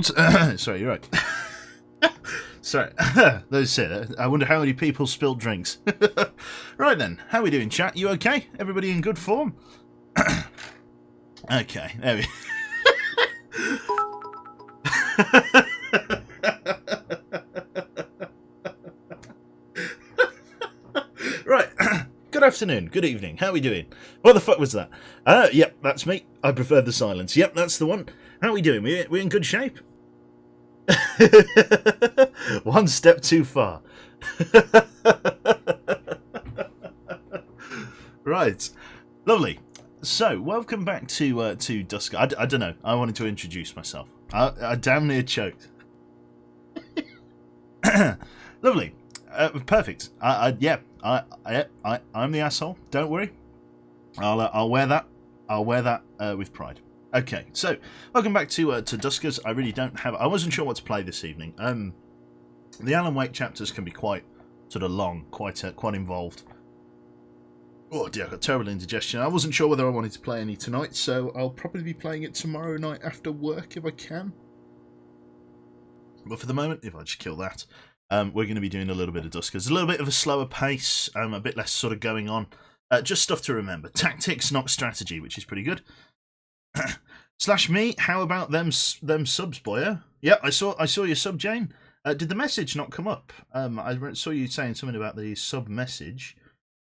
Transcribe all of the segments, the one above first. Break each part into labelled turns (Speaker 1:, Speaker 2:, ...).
Speaker 1: Sorry, you're right. Sorry, those said. I wonder how many people spilled drinks. Right then, how are we doing, chat? You okay? Everybody in good form? Okay, there we. Right. Good afternoon, good evening. How are we doing? What the fuck was that? Yep, that's me. I prefer the silence. Yep, that's the one. How are we doing? We're in good shape. One step too far. Right, lovely. So, welcome back to Duskers. I don't know. I wanted to introduce myself. I damn near choked. Lovely, perfect. Yeah, I'm the asshole. Don't worry. I'll wear that. I'll wear that with pride. Okay, so welcome back to Duskers. I really don't have. I wasn't sure what to play this evening. The Alan Wake chapters can be quite sort of long, quite involved. Oh dear, I got terrible indigestion. I wasn't sure whether I wanted to play any tonight, so I'll probably be playing it tomorrow night after work if I can. But for the moment, if I just kill that, we're going to be doing a little bit of Duskers. A little bit of a slower pace, a bit less sort of going on. Just stuff to remember. Tactics, not strategy, which is pretty good. Slash me, how about them subs, boyo? Yeah, I saw your sub, Jane. Did the message not come up? I saw you saying something about the sub message.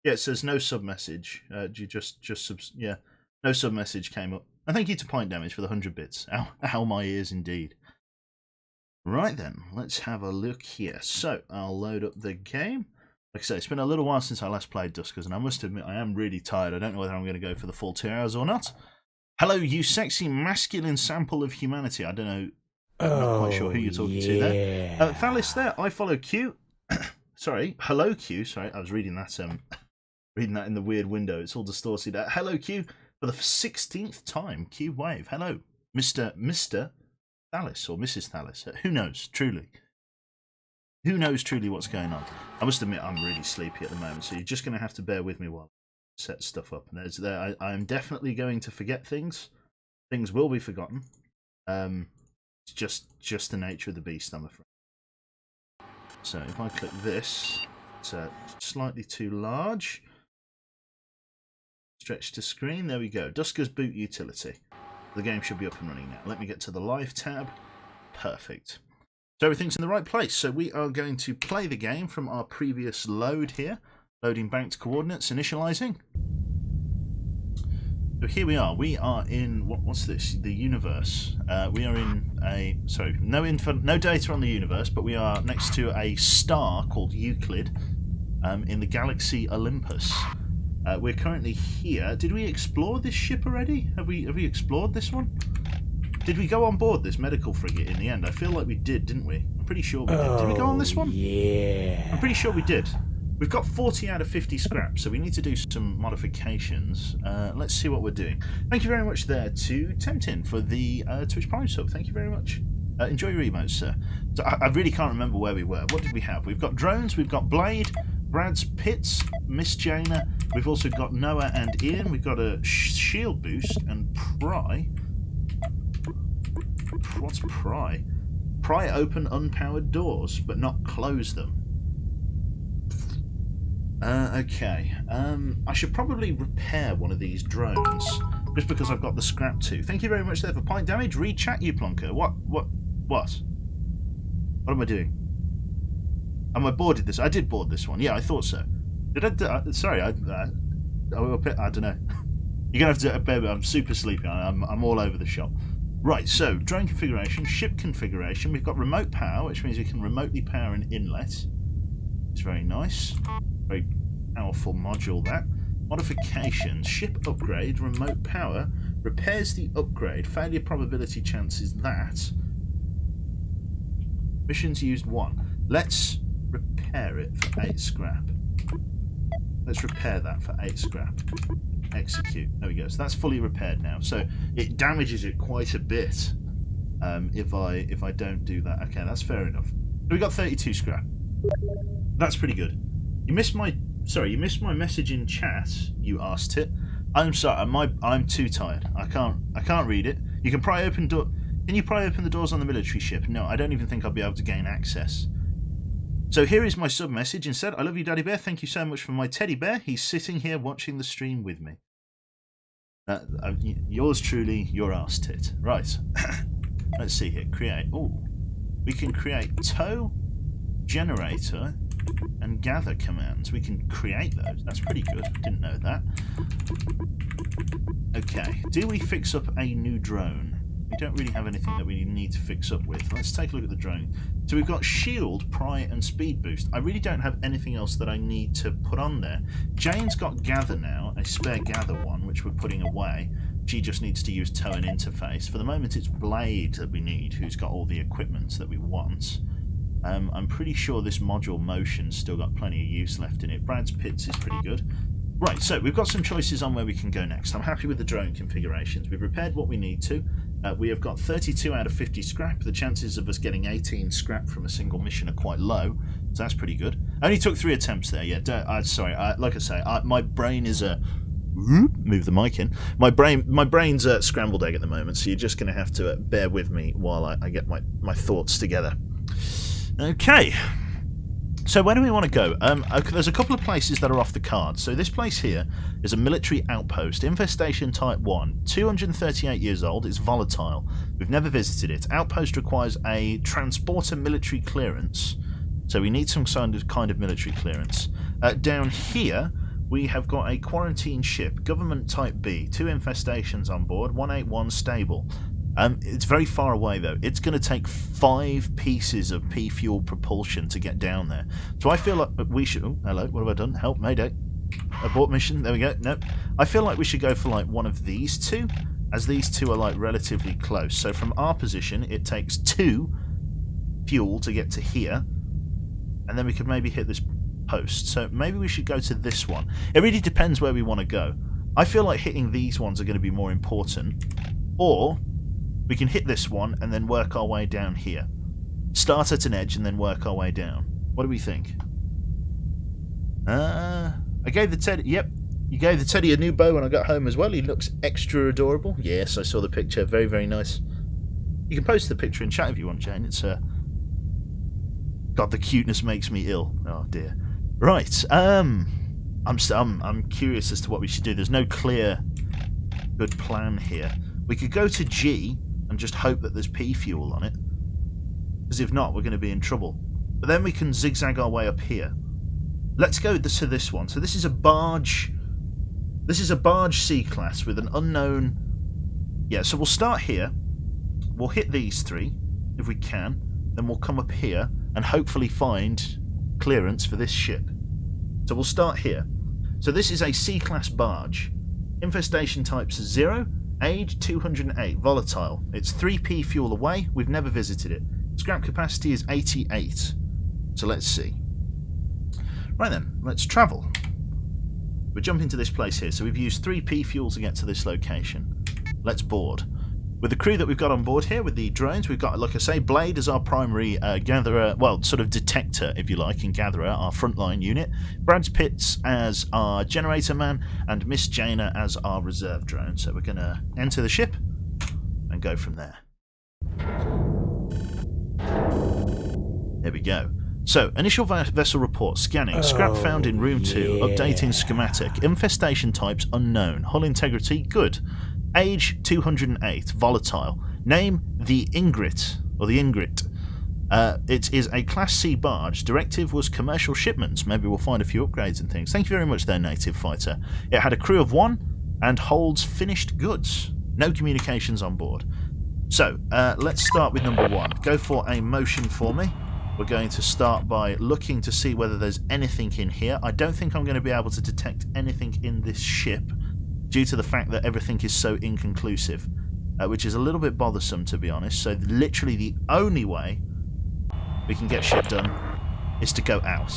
Speaker 1: Yeah, it says no sub message. You just subs. Yeah, no sub message came up. And thank you to Point Damage for the 100 bits. Ow, my ears indeed. Right then, let's have a look here. So I'll load up the game. Like I say, it's been a little while since I last played Duskers, and I must admit I am really tired. I don't know whether I'm going to go for the full 2 hours or not. Hello, you sexy masculine sample of humanity. I don't know. I'm not quite sure who you're talking to there. Thalis there. I follow Q. Sorry. Hello, Q. Sorry, I was reading that. Reading that in the weird window. It's all distorted. Hello, Q. For the 16th time, Q Wave. Hello, Mr. Thalis or Mrs. Thalis. Who knows? Truly. Who knows truly what's going on? I must admit I'm really sleepy at the moment, so you're just going to have to bear with me while I set stuff up. And I am definitely going to forget things. Things will be forgotten. It's just the nature of the beast, I'm afraid. So if I click this, it's slightly too large. Stretch to screen. There we go. Duskers boot utility. The game should be up and running now. Let me get to the live tab. Perfect. So everything's in the right place. So we are going to play the game from our previous load here. Loading banked coordinates, initializing. So here we are. We are in what's this? The universe. We are in a no data on the universe, but we are next to a star called Euclid in the galaxy Olympus. We're currently here. Did we explore this ship already? Have we explored this one? Did we go on board this medical frigate in the end? I feel like we did, didn't we? I'm pretty sure we did. Did we go on this one?
Speaker 2: Yeah.
Speaker 1: I'm pretty sure we did. We've got 40 out of 50 scraps, so we need to do some modifications. Let's see what we're doing. Thank you very much there to Temptin for the Twitch Prime sub. Thank you very much. Enjoy your emotes, sir. So I really can't remember where we were. What did we have? We've got drones, we've got Blade, Brad's Pits, Miss Jaina. We've also got Noah and Ian. We've got a shield boost and Pry. What's Pry? Pry open unpowered doors, but not close them. Okay. I should probably repair one of these drones, just because I've got the scrap too. Thank you very much there for Point Damage. Read chat, you plonker. What? What am I doing? Am I boarded this? I did board this one. Yeah, I thought so. Did I? Sorry, I don't know. You're gonna have to. Baby, I'm super sleepy. I'm all over the shop. Right. So drone configuration, ship configuration. We've got remote power, which means we can remotely power an inlet. It's very nice. Very powerful module. That. Modifications, ship upgrade, remote power, repairs the upgrade, failure probability chance is that. Missions used 1. Let's repair it for 8 scrap. Let's repair that for 8 scrap. Execute. There we go. So that's fully repaired now. So it damages it quite a bit if I don't do that. Okay, that's fair enough. So we got 32 scrap. That's pretty good. You missed my message in chat. You asked it. I'm sorry. I'm too tired. I can't read it. You can pry open door. Can you pry open the doors on the military ship? No, I don't even think I'll be able to gain access. So here is my sub message instead. I love you, Daddy Bear. Thank you so much for my teddy bear. He's sitting here watching the stream with me. Yours truly, your arse tit. Right. Let's see here. Create. Oh, we can create tow, generator, and gather commands. We can create those. That's pretty good. Didn't know that. Okay. Do we fix up a new drone? We don't really have anything that we need to fix up with. Let's take a look at the drone. So we've got shield, pry, and speed boost. I really don't have anything else that I need to put on there. Jane's got gather now, a spare gather one, which we're putting away. She just needs to use tow and interface. For the moment, it's Blade that we need, who's got all the equipment that we want. I'm pretty sure this module motion's still got plenty of use left in it. Brad's pits is pretty good. Right, so we've got some choices on where we can go next. I'm happy with the drone configurations. We've repaired what we need to. We have got 32 out of 50 scrap. The chances of us getting 18 scrap from a single mission are quite low, so that's pretty good. Only took 3 attempts there, yeah. Sorry, like I say, my brain is a... Move the mic in. My brain's a scrambled egg at the moment, so you're just going to have to bear with me while I get my thoughts together. Okay. So where do we want to go? There's a couple of places that are off the card. So this place here is a military outpost, infestation type 1, 238 years old, it's volatile. We've never visited it. Outpost requires a transporter military clearance, so we need some kind of military clearance. Down here we have got a quarantine ship, government type B, 2 infestations on board, 181 stable. It's very far away though. It's going to take 5 pieces of P-fuel propulsion to get down there. So I feel like we should... Oh, hello, what have I done? Help, mayday. Abort mission, there we go. Nope. I feel like we should go for like one of these two, as these two are like relatively close. So from our position, it takes 2 fuel to get to here, and then we could maybe hit this post. So maybe we should go to this one. It really depends where we want to go. I feel like hitting these ones are going to be more important. Or... we can hit this one and then work our way down here. Start at an edge and then work our way down. What do we think? I gave the teddy... Yep, you gave the teddy a new bow when I got home as well. He looks extra adorable. Yes, I saw the picture. Very, very nice. You can post the picture in chat if you want, Jane. It's God, the cuteness makes me ill. Oh dear. Right. I'm curious as to what we should do. There's no clear good plan here. We could go to G and just hope that there's P fuel on it, because if not, we're going to be in trouble. But then we can zigzag our way up here. Let's go to this one. So this is a barge. This is a barge C class with an unknown... Yeah, so we'll start here. We'll hit these 3 if we can. Then we'll come up here and hopefully find clearance for this ship. So we'll start here. So this is a C class barge. Infestation types 0. Age 208, volatile. It's 3p fuel away. We've never visited it. Scrap capacity is 88. So let's see. Right then, let's travel. We're jumping to this place here. So we've used 3p fuel to get to this location. Let's board. With the crew that we've got on board here, with the drones, we've got, like I say, Blade as our primary gatherer, well, sort of detector, if you like, and gatherer, our frontline unit. Brad's Pits as our generator man, and Miss Jaina as our reserve drone. So we're going to enter the ship and go from there. There we go. So, initial vessel report, scanning, scrap found in room 2, updating schematic, infestation types unknown, hull integrity good. Age 208, volatile. Name the Ingrid, or the Ingrid. It is a Class C barge. Directive was commercial shipments. Maybe we'll find a few upgrades and things. Thank you very much there, Native Fighter. It had a crew of 1 and holds finished goods. No communications on board. So, let's start with number 1. Go for a motion for me. We're going to start by looking to see whether there's anything in here. I don't think I'm going to be able to detect anything in this ship, due to the fact that everything is so inconclusive, which is a little bit bothersome, to be honest. So literally the only way we can get shit done is to go out,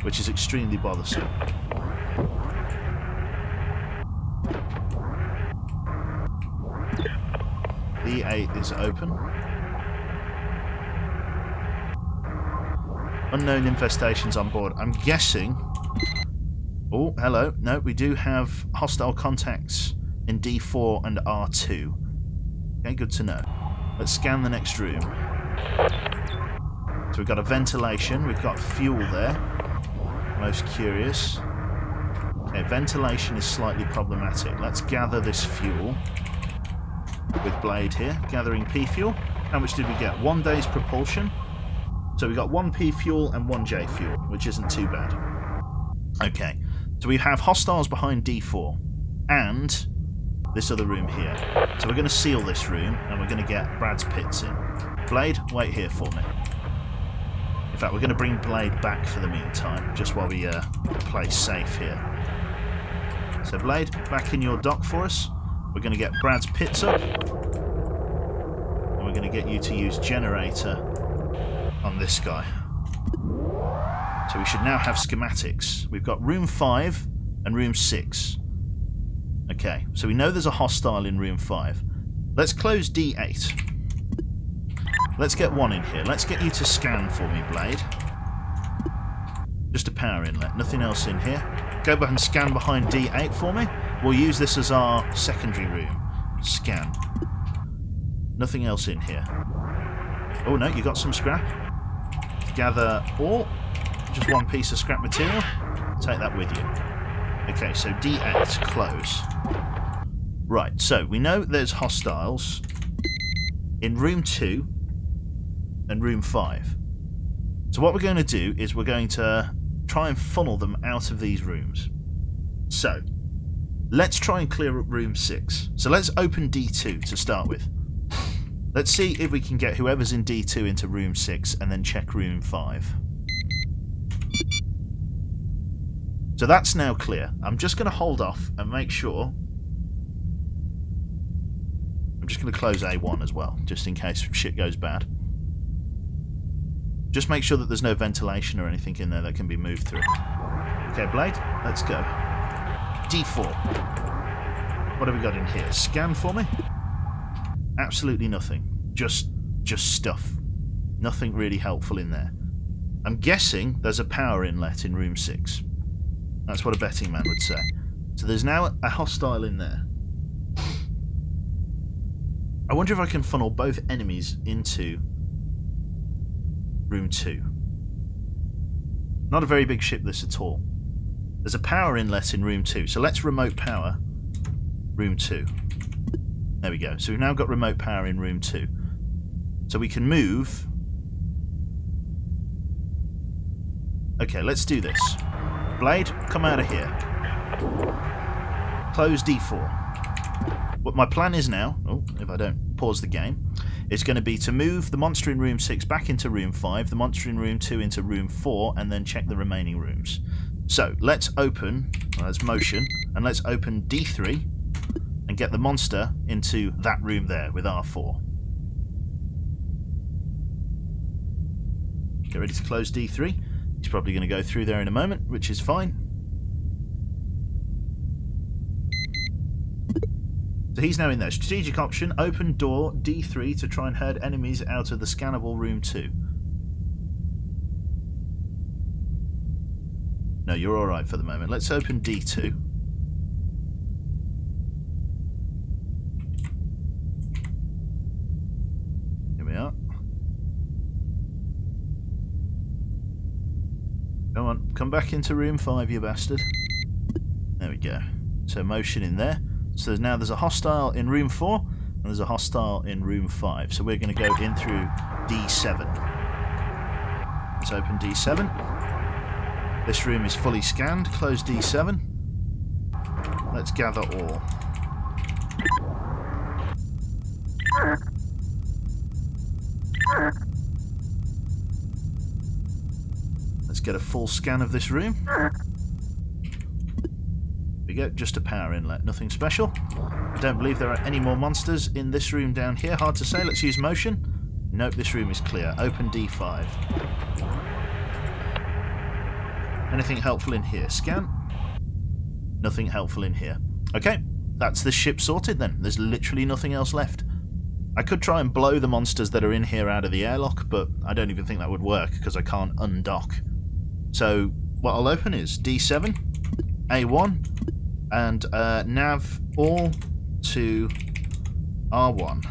Speaker 1: which is extremely bothersome. The E8 is open. Unknown infestations on board. I'm guessing... Oh, hello. No, we do have hostile contacts in D4 and R2. Okay, good to know. Let's scan the next room. So we've got a ventilation, we've got fuel there. Most curious. Okay, ventilation is slightly problematic. Let's gather this fuel with Blade here, gathering P fuel. How much did we get? 1 day's propulsion. So we got 1 P fuel and 1 J fuel, which isn't too bad. Okay, so we have hostiles behind D4 and this other room here. So we're going to seal this room and we're going to get Brad's pits in. Blade, wait here for me. In fact, we're going to bring Blade back for the meantime, just while we play safe here. So Blade, back in your dock for us. We're going to get Brad's pits up. And we're going to get you to use generator on this guy. So we should now have schematics. We've got room 5 and room 6. Okay, so we know there's a hostile in room 5. Let's close D8. Let's get 1 in here. Let's get you to scan for me, Blade. Just a power inlet, nothing else in here. Go back and scan behind D8 for me. We'll use this as our secondary room. Scan. Nothing else in here. Oh no, you got some scrap. Gather all. Just 1 piece of scrap material. Take that with you. Okay, so D8, close. Right, so we know there's hostiles in room 2 and room 5. So what we're going to do is we're going to try and funnel them out of these rooms. So, let's try and clear up room 6. So let's open D2 to start with. Let's see if we can get whoever's in D2 into room 6 and then check room 5. So that's now clear. I'm just going to hold off and make sure. I'm just going to close A1 as well, just in case shit goes bad. Just make sure that there's no ventilation or anything in there that can be moved through. Okay, Blade, let's go. D4. What have we got in here? Scan for me? Absolutely nothing. Just stuff. Nothing really helpful in there. I'm guessing there's a power inlet in room 6. That's what a betting man would say. So there's now a hostile in there. I wonder if I can funnel both enemies into room 2. Not a very big ship, this at all. There's a power inlet in room 2, so let's remote power room 2. There we go. So we've now got remote power in room 2. So we can move. Okay, let's do this. Blade, come out of here. Close D4. What my plan is now, if I don't pause the game, is going to be to move the monster in room 6 back into room 5, the monster in room 2 into room 4, and then check the remaining rooms. So let's open, let's motion, and let's open D3 and get the monster into that room there with R4. Get ready to close D3. He's probably going to go through there in a moment, which is fine. So he's now in there. Strategic option, open door D3 to try and herd enemies out of the scannable room 2. No, you're alright for the moment. Let's open D2. Here we are. Come on, come back into room 5, you bastard. There we go. So motion in there. So there's a hostile in room 4 and there's a hostile in room 5. So we're going to go in through D7. Let's open D7. This room is fully scanned. Close D7. Let's gather all. Let's get a full scan of this room. We go, just a power inlet, nothing special. I don't believe there are any more monsters in this room down here. Hard to say. Let's use motion. Nope, this room is clear. Open D5. Anything helpful in here? Scan. Nothing helpful in here. Okay, that's this ship sorted then. There's literally nothing else left. I could try and blow the monsters that are in here out of the airlock, but I don't even think that would work because I can't undock. So what I'll open is D7, A1, and nav all to R1.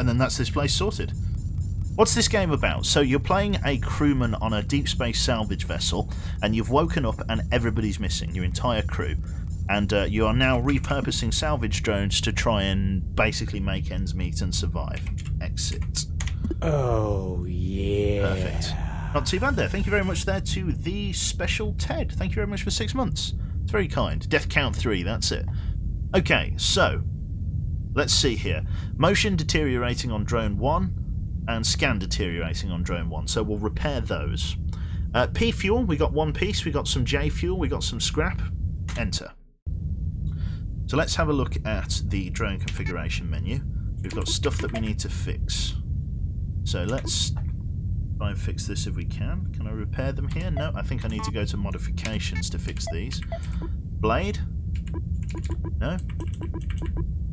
Speaker 1: And then that's this place sorted. What's this game about? So you're playing a crewman on a deep space salvage vessel, and you've woken up and everybody's missing, your entire crew. And you are now repurposing salvage drones to try and basically make ends meet and survive. Exit.
Speaker 2: Oh, yeah.
Speaker 1: Perfect. Not too bad there. Thank you very much there to the Special Ted. Thank you very much for 6 months. It's very kind. Death count 3, that's it. Okay, so let's see here. Motion deteriorating on drone 1 and scan deteriorating on drone 1. So we'll repair those. P fuel, we got 1 piece. We got some J fuel. We got some scrap. Enter. So let's have a look at the drone configuration menu. We've got stuff that we need to fix. So let's try and fix this if we can. Can I repair them here? No, I think I need to go to modifications to fix these. Blade? No?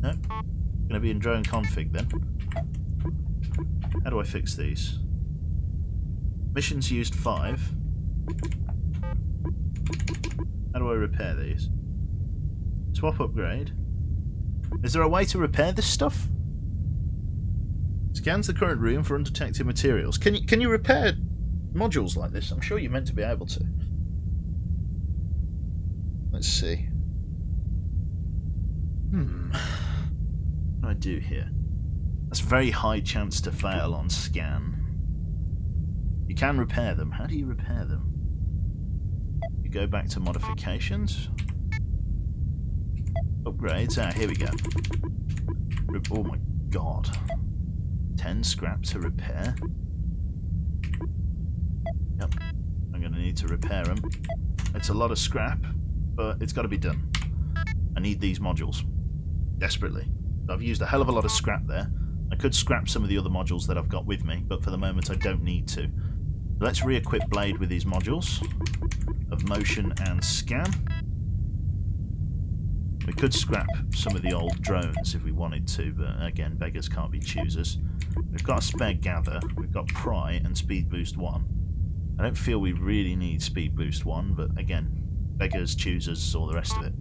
Speaker 1: No? Going to be in drone config then. How do I fix these? Missions used 5. How do I repair these? Swap upgrade. Is there a way to repair this stuff? Scans the current room for undetected materials. Can you repair modules like this? I'm sure you're meant to be able to. Let's see. What do I do here? That's a very high chance to fail on scan. You can repair them. How do you repair them? You go back to modifications. Upgrades. Ah, here we go. Oh my god. 10 scrap to repair. Yep. I'm going to need to repair them. It's a lot of scrap, but it's got to be done. I need these modules. Desperately. I've used a hell of a lot of scrap there. I could scrap some of the other modules that I've got with me, but for the moment I don't need to. Let's re-equip Blade with these modules of motion and scan. We could scrap some of the old drones if we wanted to, but again, beggars can't be choosers. We've got a spare gather, we've got pry and speed boost 1. I don't feel we really need speed boost 1, but again, beggars, choosers, all the rest of it.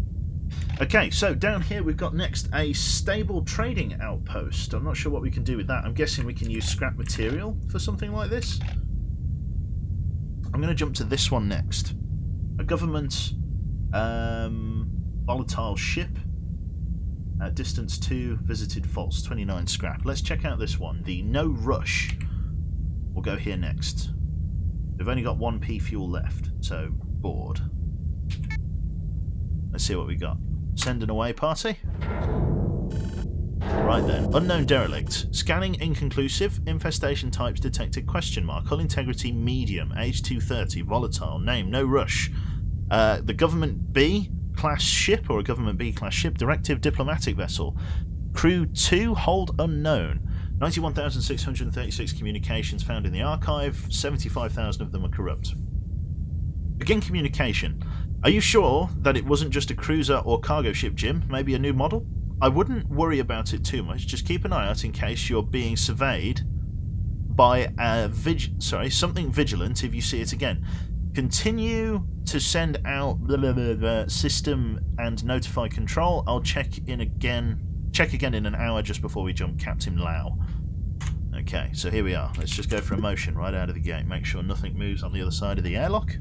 Speaker 1: Okay, so down here we've got next a stable trading outpost. I'm not sure what we can do with that. I'm guessing we can use scrap material for something like this. I'm going to jump to this one next. A government volatile ship. Distance 2, visited false, 29 scrap. Let's check out this one. The No Rush. We'll go here next. We've only got 1 P fuel left, so board. Let's see what we got. Send an away party. Right then. Unknown derelict. Scanning inconclusive. Infestation types detected ? Hull integrity medium. Age 230. Volatile. Name No Rush. The Government B class ship or a Government B class ship. Directive diplomatic vessel. Crew 2. Hold unknown. 91,636 communications found in the archive. 75,000 of them are corrupt. Begin communication. Are you sure that it wasn't just a cruiser or cargo ship, Jim? Maybe a new model? I wouldn't worry about it too much. Just keep an eye out in case you're being surveyed by a something vigilant if you see it again. Continue to send out system and notify control. I'll check again in an hour just before we jump Captain Lau. Okay, so here we are. Let's just go for a motion right out of the gate. Make sure nothing moves on the other side of the airlock.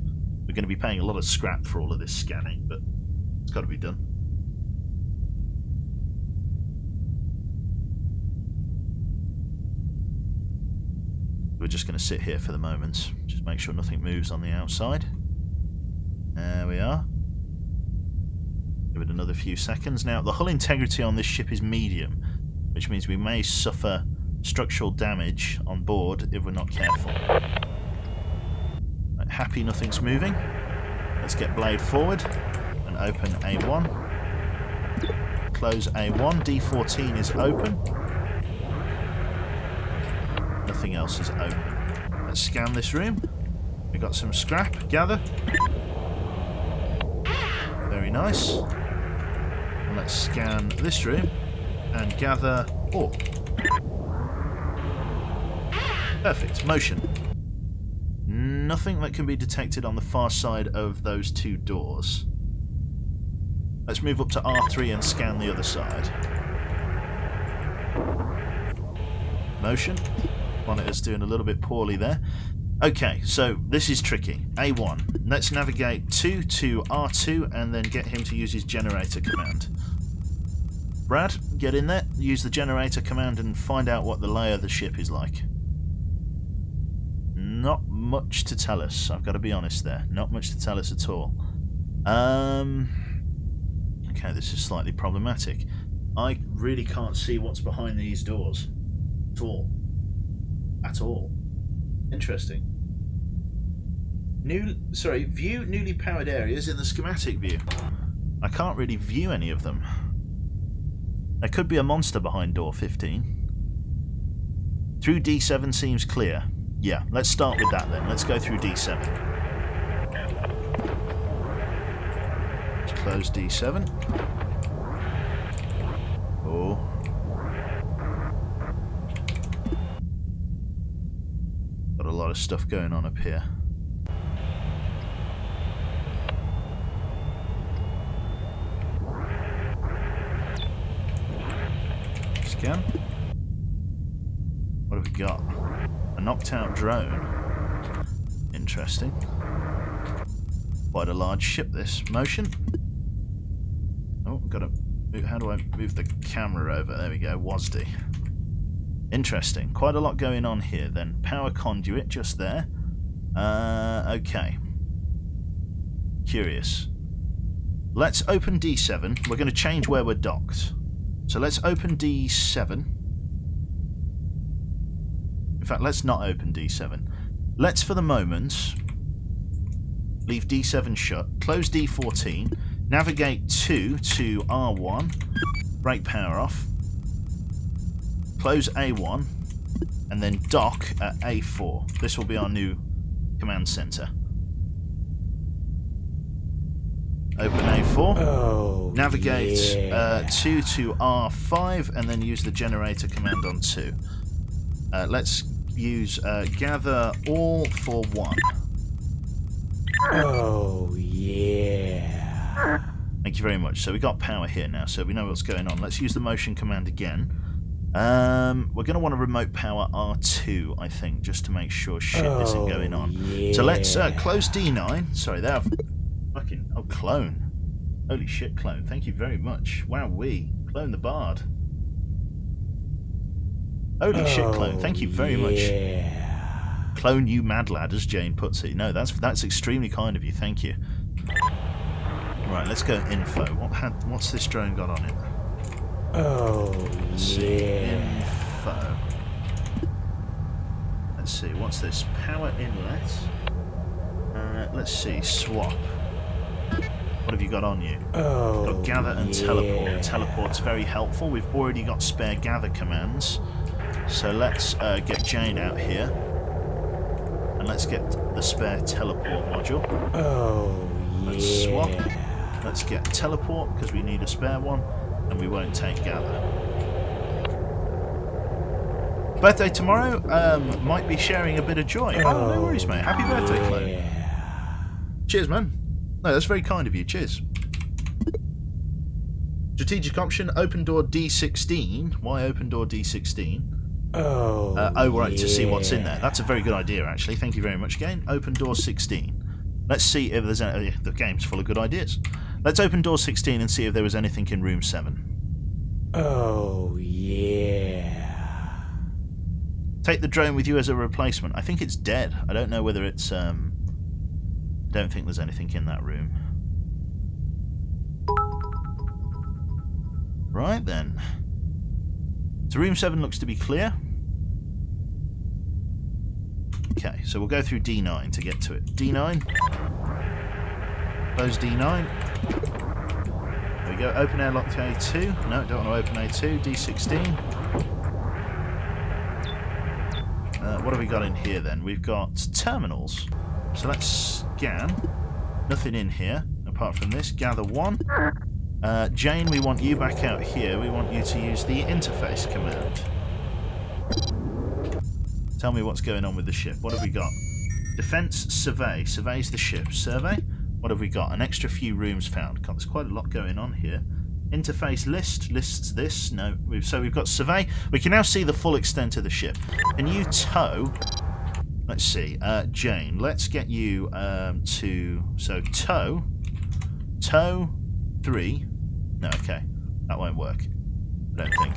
Speaker 1: We're going to be paying a lot of scrap for all of this scanning, but it's got to be done. We're just going to sit here for the moment. Just make sure nothing moves on the outside. There we are. Give it another few seconds. Now, the hull integrity on this ship is medium, which means we may suffer structural damage on board if we're not careful. Right, happy nothing's moving. Let's get Blade forward and open A1. Close A1. D14 is open. Nothing else is open. Let's scan this room. We've got some scrap. Gather. Very nice. And let's scan this room and gather ore. Perfect. Motion. Nothing that can be detected on the far side of those 2 doors. Let's move up to R3 and scan the other side. Motion. Monitor's doing a little bit poorly there. Okay, so this is tricky. A1. Let's navigate 2 to R2 and then get him to use his generator command. Brad, get in there, use the generator command and find out what the lay of the ship is like. Not much to tell us, I've got to be honest there. Not much to tell us at all. Okay, this is slightly problematic. I really can't see what's behind these doors. At all. At all. Interesting. View newly powered areas in the schematic view. I can't really view any of them. There could be a monster behind door 15. Through D7 seems clear. Yeah, let's start with that then. Let's go through D7. Let's close D7. Oh. Got a lot of stuff going on up here. Scan. What have we got? A knocked out drone. Interesting. Quite a large ship this. Motion. Oh, gotta move. How do I move the camera over? There we go. WASD. Interesting. Quite a lot going on here then. Power conduit just there. Okay. Curious. Let's open D7. We're going to change where we're docked. So let's open D7. In fact, let's not open D7. Let's, for the moment, leave D7 shut. Close D14. Navigate 2 to R1. Brake power off. Close A1. And then dock at A4. This will be our new command center. Open A4.
Speaker 2: Oh,
Speaker 1: navigate
Speaker 2: yeah.
Speaker 1: 2 to R5 and then use the generator command on 2. Let's use gather all for 1.
Speaker 2: Oh, yeah.
Speaker 1: Thank you very much. So we got power here now, so we know what's going on. Let's use the motion command again. We're going to want to remote power R2, I think, just to make sure shit isn't going on.
Speaker 2: Yeah.
Speaker 1: So let's close D9. Sorry, there. Fucking... Oh, clone. Holy shit, clone. Thank you very much. Wowee. Clone the bard. Holy shit, clone. Thank you very much. Clone you mad lad, as Jane puts it. No, that's extremely kind of you. Thank you. Right, let's go info. What's this drone got on it?
Speaker 2: Oh,
Speaker 1: Let's see. Info. Let's see. What's this? Power inlet. Let's see. Swap. What have you got on you?
Speaker 2: Oh,
Speaker 1: Got gather and teleport. Teleport's very helpful. We've already got spare gather commands. So let's get Jane out here. And let's get the spare teleport module.
Speaker 2: Oh,
Speaker 1: Let's swap. Let's get teleport because we need a spare one. And we won't take gather. Birthday tomorrow. Might be sharing a bit of joy. Oh, no worries, mate. Happy birthday, Chloe. Cheers, man. No, that's very kind of you. Cheers. Strategic option, open door D16. Why open door D16?
Speaker 2: Oh,
Speaker 1: right, to see what's in there. That's a very good idea, actually. Thank you very much, game. Open door 16. Let's see if there's any... The game's full of good ideas. Let's open door 16 and see if there was anything in room 7.
Speaker 2: Oh, yeah.
Speaker 1: Take the drone with you as a replacement. I think it's dead. I don't know whether it's... Don't think there's anything in that room. Right then. So room 7 looks to be clear. Okay, so we'll go through D9 to get to it. D9. Close D9. There we go. Open airlock to A2. No, don't want to open A2. D16. What have we got in here then? We've got terminals. So let's scan. Nothing in here apart from this. Gather 1. Jane, we want you back out here. We want you to use the interface command. Tell me what's going on with the ship. What have we got? Defense, survey. Surveys the ship. Survey. What have we got? An extra few rooms found. God, there's quite a lot going on here. Interface list lists this. No, so we've got survey. We can now see the full extent of the ship. Can you tow? Let's see, Jane. Let's get you tow 3. No, okay, that won't work. I don't think.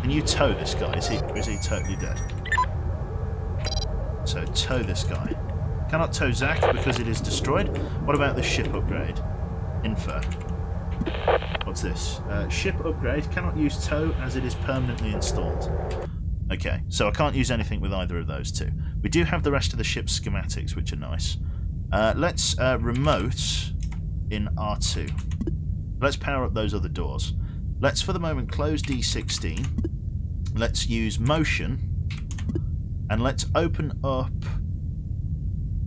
Speaker 1: Can you tow this guy? Is he totally dead? So tow this guy. Cannot tow Zach because it is destroyed. What about the ship upgrade? Info. What's this? Ship upgrade. Cannot use tow as it is permanently installed. Okay, so I can't use anything with either of those two. We do have the rest of the ship's schematics, which are nice. Let's remote in R2. Let's power up those other doors. Let's, for the moment, close D16. Let's use motion. And let's open up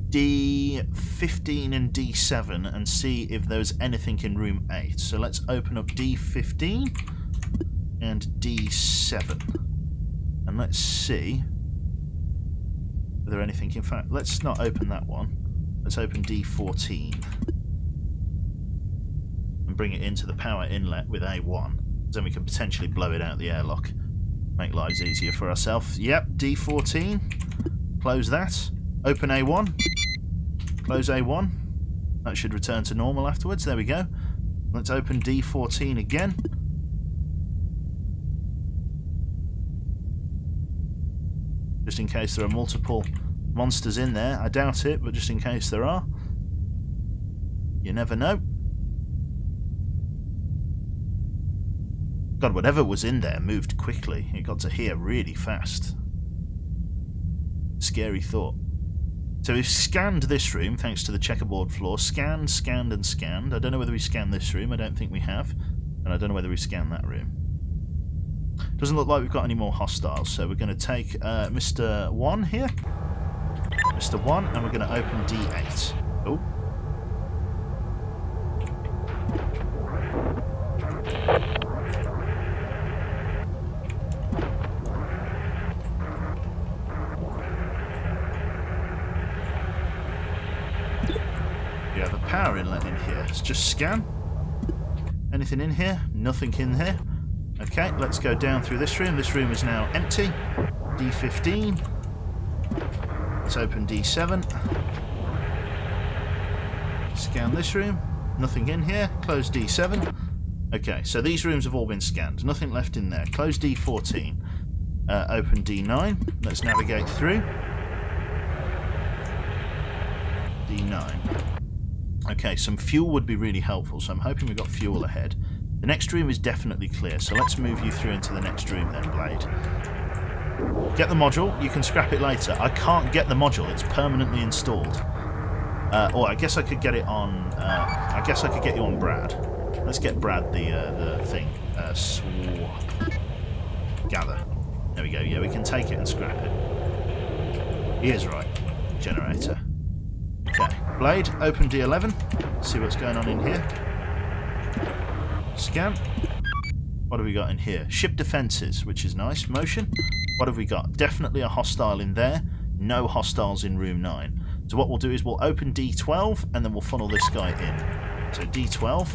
Speaker 1: D15 and D7 and see if there's anything in room 8. So let's open up D15 and D7. And let's see if there's anything. In fact, let's not open that one. Let's open D14 and bring it into the power inlet with A1. Then we can potentially blow it out the airlock. Make lives easier for ourselves. Yep, D14. Close that. Open A1. Close A1. That should return to normal afterwards. There we go. Let's open D14 again. Just in case there are multiple monsters in there. I doubt it, but just in case there are. You never know. God, whatever was in there moved quickly. It got to here really fast. Scary thought. So we've scanned this room thanks to the checkerboard floor. Scanned, scanned, and scanned. I don't know whether we scanned this room. I don't think we have. And I don't know whether we scanned that room. Doesn't look like we've got any more hostiles. So we're going to take Mr. 1 here. Mr. 1, and we're going to open D8. Oh. We have a power inlet in here. Let's just scan. Anything in here? Nothing in here. Okay, let's go down through this room. This room is now empty. D15. Let's open D7. Scan this room. Nothing in here. Close D7. Okay, so these rooms have all been scanned. Nothing left in there. Close D14. Open D9. Let's navigate through. D9. Okay, some fuel would be really helpful, so I'm hoping we've got fuel ahead. The next room is definitely clear, so let's move you through into the next room then, Blade. Get the module. You can scrap it later. I can't get the module. It's permanently installed. Or I guess I could get it on... I guess I could get you on Brad. Let's get Brad the thing. Swap. Gather. There we go. Yeah, we can take it and scrap it. He is right. Generator. Okay. Blade, open D11. See what's going on in here. Scan. What have we got in here? Ship defences, which is nice. Motion. What have we got? Definitely a hostile in there. No hostiles in room 9. So what we'll do is we'll open D12 and then we'll funnel this guy in. So D12.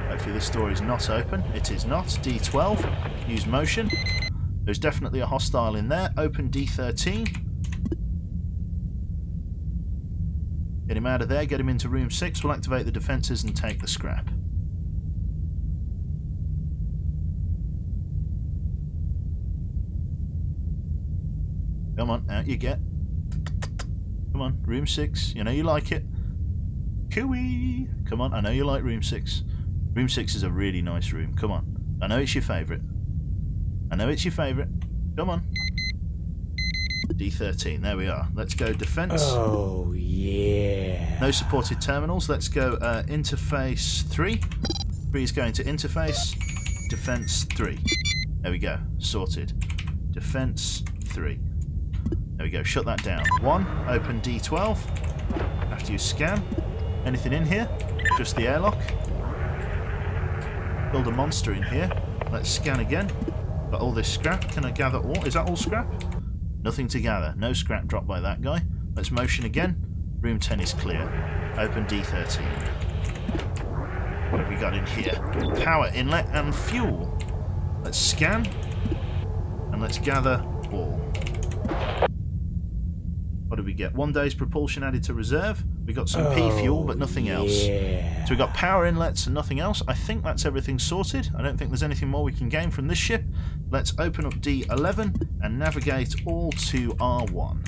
Speaker 1: Hopefully this door is not open. It is not. D12. Use motion. There's definitely a hostile in there. Open D13. Get him out of there. Get him into room 6. We'll activate the defences and take the scrap. Come on, out you get. Come on, room 6. You know you like it. Cooey! Come on, I know you like room 6. Room 6 is a really nice room. Come on. I know it's your favourite. I know it's your favourite. Come on. D13, there we are. Let's go defense.
Speaker 2: Oh, yeah.
Speaker 1: No supported terminals. Let's go interface 3. 3 is going to interface. Defense 3. There we go. Sorted. Defense 3. There we go. Shut that down. 1. Open D12. After you scan. Anything in here? Just the airlock. Build a monster in here. Let's scan again. Got all this scrap. Can I gather all? Is that all scrap? Nothing to gather. No scrap dropped by that guy. Let's motion again. Room 10 is clear. Open D13. got in here? Power inlet and fuel. Let's scan. And let's gather all. What did we get? 1 day's propulsion added to reserve. We got some P fuel, but nothing else. So we got power inlets and nothing else. I think that's everything sorted. I don't think there's anything more we can gain from this ship. Let's open up D11 and navigate all to R1.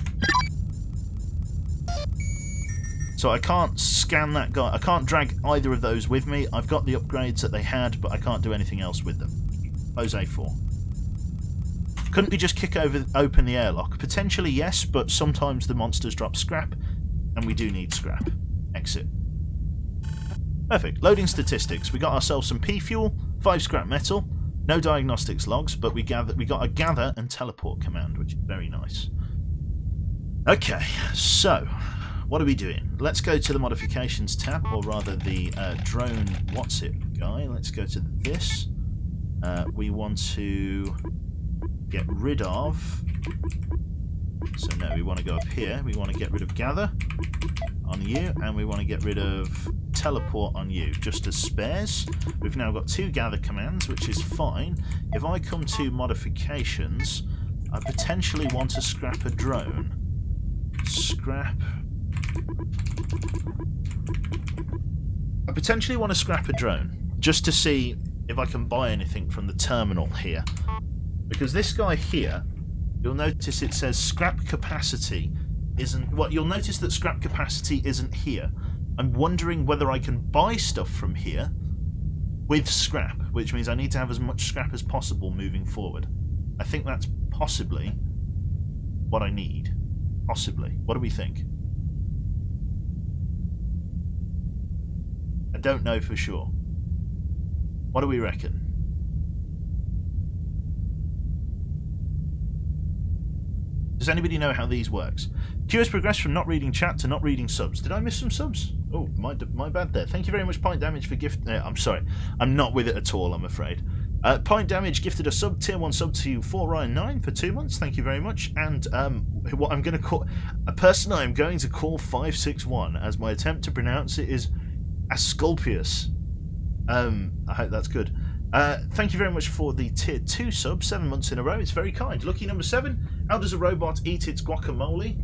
Speaker 1: So I can't scan that guy. I can't drag either of those with me. I've got the upgrades that they had, but I can't do anything else with them. Close A4. Couldn't we just kick open the airlock? Potentially yes, but sometimes the monsters drop scrap, and we do need scrap. Exit. Perfect. Loading statistics. We got ourselves some P fuel, 5 scrap metal, no diagnostics logs, but we got a gather and teleport command, which is very nice. Okay, so what are we doing? Let's go to the modifications tab, or rather the drone what's it guy. Let's go to this. We want to get rid of, so no, we want to go up here. We want to get rid of gather on you, and we want to get rid of teleport on you, just as spares. We've now got 2 gather commands, which is fine. If I come to modifications, I potentially want to scrap a drone. Scrap. I potentially want to scrap a drone, just to see if I can buy anything from the terminal here. Because this guy here, you'll notice it says scrap capacity isn't... Well, you'll notice that scrap capacity isn't here. I'm wondering whether I can buy stuff from here with scrap, which means I need to have as much scrap as possible moving forward. I think that's possibly what I need. Possibly. What do we think? I don't know for sure. What do we reckon? Does anybody know how these works? Q has progressed from not reading chat to not reading subs. Did I miss some subs? Oh, my bad there. Thank you very much, Pint Damage, for gift. I'm sorry. I'm not with it at all, I'm afraid. Pint Damage gifted a sub, tier 1 sub to 4Ryan9 for 2 months. Thank you very much. And what I'm going to call... A person I'm going to call 561, as my attempt to pronounce it is Asclepius. I hope that's good. Thank you very much for the tier 2 sub, 7 months in a row. It's very kind. Lucky number 7. How does a robot eat its guacamole?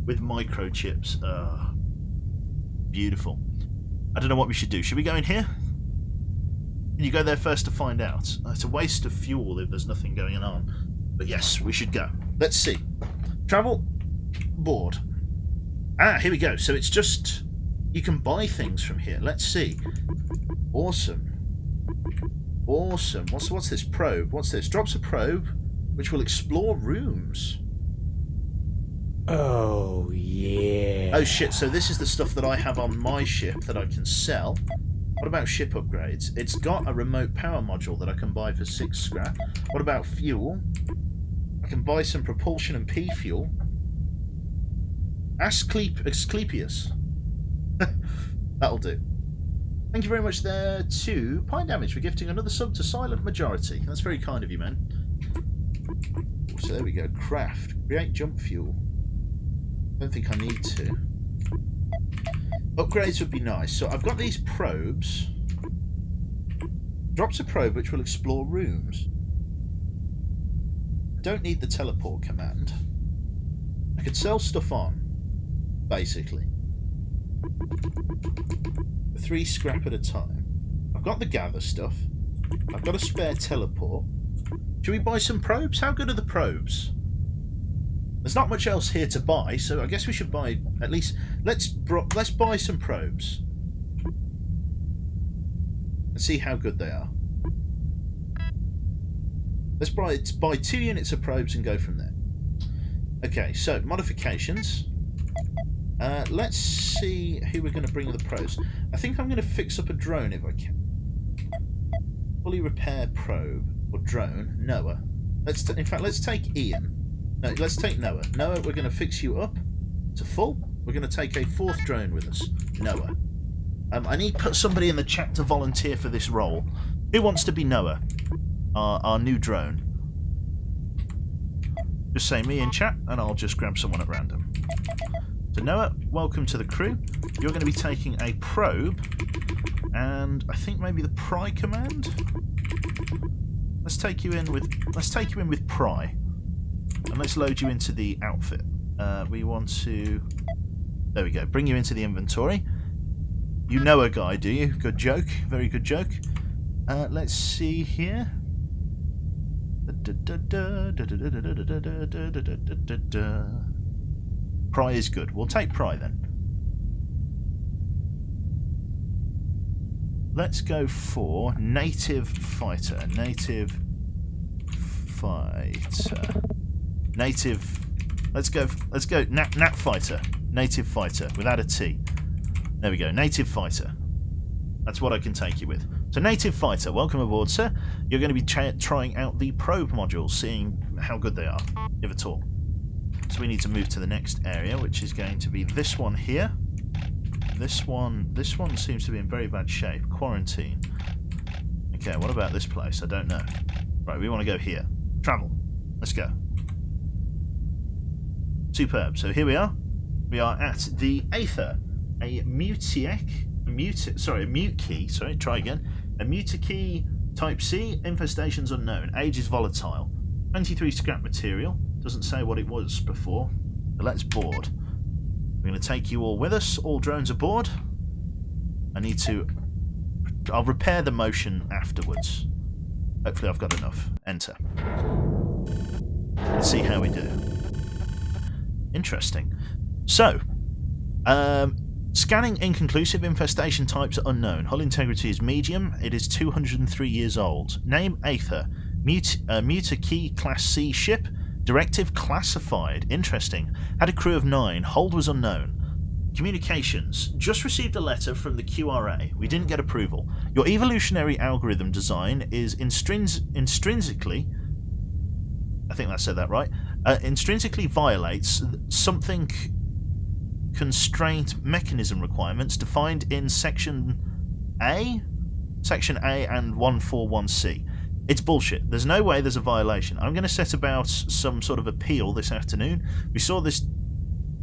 Speaker 1: With microchips. Beautiful. I don't know what we should do. Should we go in here? Can you go there first to find out? It's a waste of fuel if there's nothing going on. But yes, we should go. Let's see. Travel. Board. Ah, here we go. So it's just... You can buy things from here. Let's see. Awesome. Awesome. What's this? Probe. What's this? Drops a probe, which will explore rooms.
Speaker 2: Oh, yeah.
Speaker 1: Oh, shit. So this is the stuff that I have on my ship that I can sell. What about ship upgrades? It's got a remote power module that I can buy for 6 scrap. What about fuel? I can buy some propulsion and P fuel. Asclepius. That'll do. Thank you very much there to Pine Damage for gifting another sub to Silent Majority. That's very kind of you, man. So there we go. Craft. Create jump fuel. Don't think I need to. Upgrades would be nice. So I've got these probes. Drops a probe which will explore rooms. I don't need the teleport command. I could sell stuff on, basically. 3 scrap at a time. I've got the gather stuff. I've got a spare teleport. Should we buy some probes? How good are the probes? There's not much else here to buy, so I guess we should buy at least... Let's buy some probes. And see how good they are. Let's buy 2 units of probes and go from there. Okay, so modifications. Let's see who we're going to bring with the probes. I think I'm going to fix up a drone if I can. Fully repair probe or drone. Noah. In fact, let's take Ian. No, let's take Noah. Noah, we're going to fix you up to full. We're going to take a 4th drone with us. Noah. I need to put somebody in the chat to volunteer for this role. Who wants to be Noah? Our new drone. Just say me in chat and I'll just grab someone at random. So Noah, welcome to the crew. You're going to be taking a probe And I think maybe the pry command. Let's take you in with pry, and let's load you into the outfit. We want to. There we go. Bring you into the inventory. You know a guy, do you? Good joke. Very good joke. Let's see here. Pry is good. We'll take pry then. Let's go for native fighter. Native fighter. Native. Let's go. Nat fighter. Native fighter without a T. There we go. Native fighter. That's what I can take you with. So native fighter, welcome aboard, sir. You're going to be trying out the probe modules, seeing how good they are, if at all. So we need to move to the next area, which is going to be this one here. This one seems to be in very bad shape. Quarantine. Okay, what about this place? I don't know. Right, we want to go here. Travel. Let's go. Superb. So here we are. We are at the Aether, a Mutiki Type C, infestations unknown, age is volatile, 23 scrap material, doesn't say what it was before, but let's board. We're going to take you all with us, all drones aboard. I'll repair the motion afterwards. Hopefully I've got enough. Enter. Let's see how we do. Interesting. So, scanning inconclusive, infestation types are unknown. Hull integrity is medium. It is 203 years old. Name Aether. Mutiki Class C ship. Directive classified. Interesting. Had a crew of 9. Hold was unknown. Communications. Just received a letter from the QRA. We didn't get approval. Your evolutionary algorithm design is intrinsically... I think I said that right. Intrinsically violates something... constraint mechanism requirements defined in Section A and 141C. It's bullshit. There's no way there's a violation. I'm going to set about some sort of appeal this afternoon. We saw this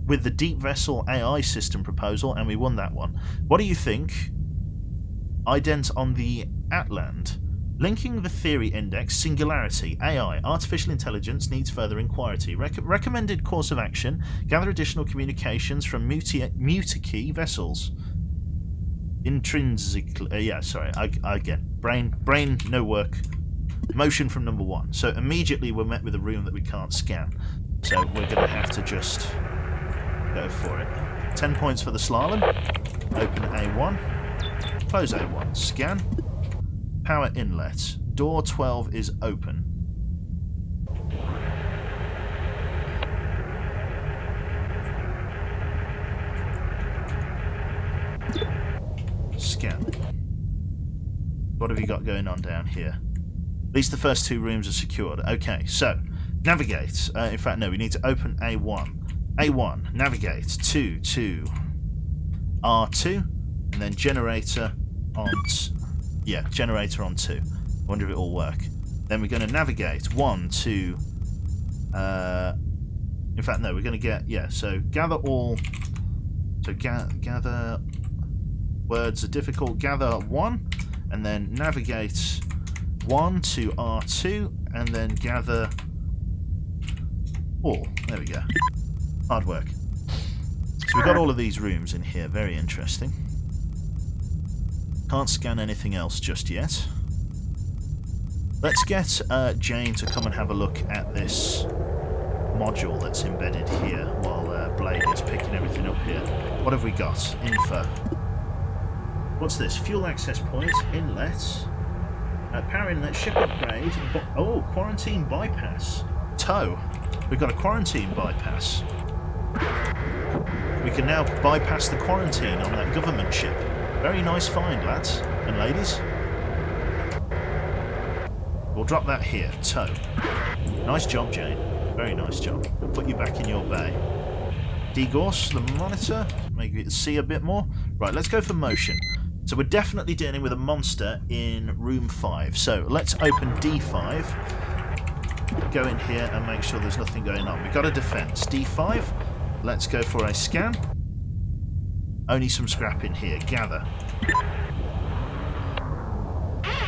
Speaker 1: with the Deep Vessel AI system proposal, and we won that one. What do you think? Ident on the Atland. Linking the theory index, singularity, AI, artificial intelligence needs further inquiry. Recommended course of action, gather additional communications from Mutiki vessels. Intrinsically, again, brain, no work. Motion from number 1. So immediately we're met with a room that we can't scan. So we're going to have to just go for it. 10 points for the slalom. Open A1. Close A1. Scan. Power inlet. Door 12 is open. Scan. What have you got going on down here? At least the first 2 rooms are secured. Okay, so navigate. In fact, no, we need to open A1. A1, navigate to R2, and then generator on... Yeah, generator on 2. I wonder if it will work. Then we're going to navigate 1 to... in fact, no, we're going to get... Yeah, so gather all... So gather... Words are difficult. Gather 1, and then navigate 1 to R2, and then gather all. There we go. Hard work. So we've got all of these rooms in here. Very interesting. Can't scan anything else just yet. Let's get Jane to come and have a look at this module that's embedded here while Blade is picking everything up here. What have we got? Info. What's this? Fuel access point, inlet, power inlet, ship upgrade, quarantine bypass. Tow. We've got a quarantine bypass. We can now bypass the quarantine on that government ship. Very nice find, lads and ladies. We'll drop that here. Tow. Nice job, Jane. Very nice job. We'll put you back in your bay. Degauss the monitor. Make it see a bit more. Right, let's go for motion. So we're definitely dealing with a monster in room 5. So let's open D5. Go in here and make sure there's nothing going on. We've got a defense. D5. Let's go for a scan. Only some scrap in here. Gather.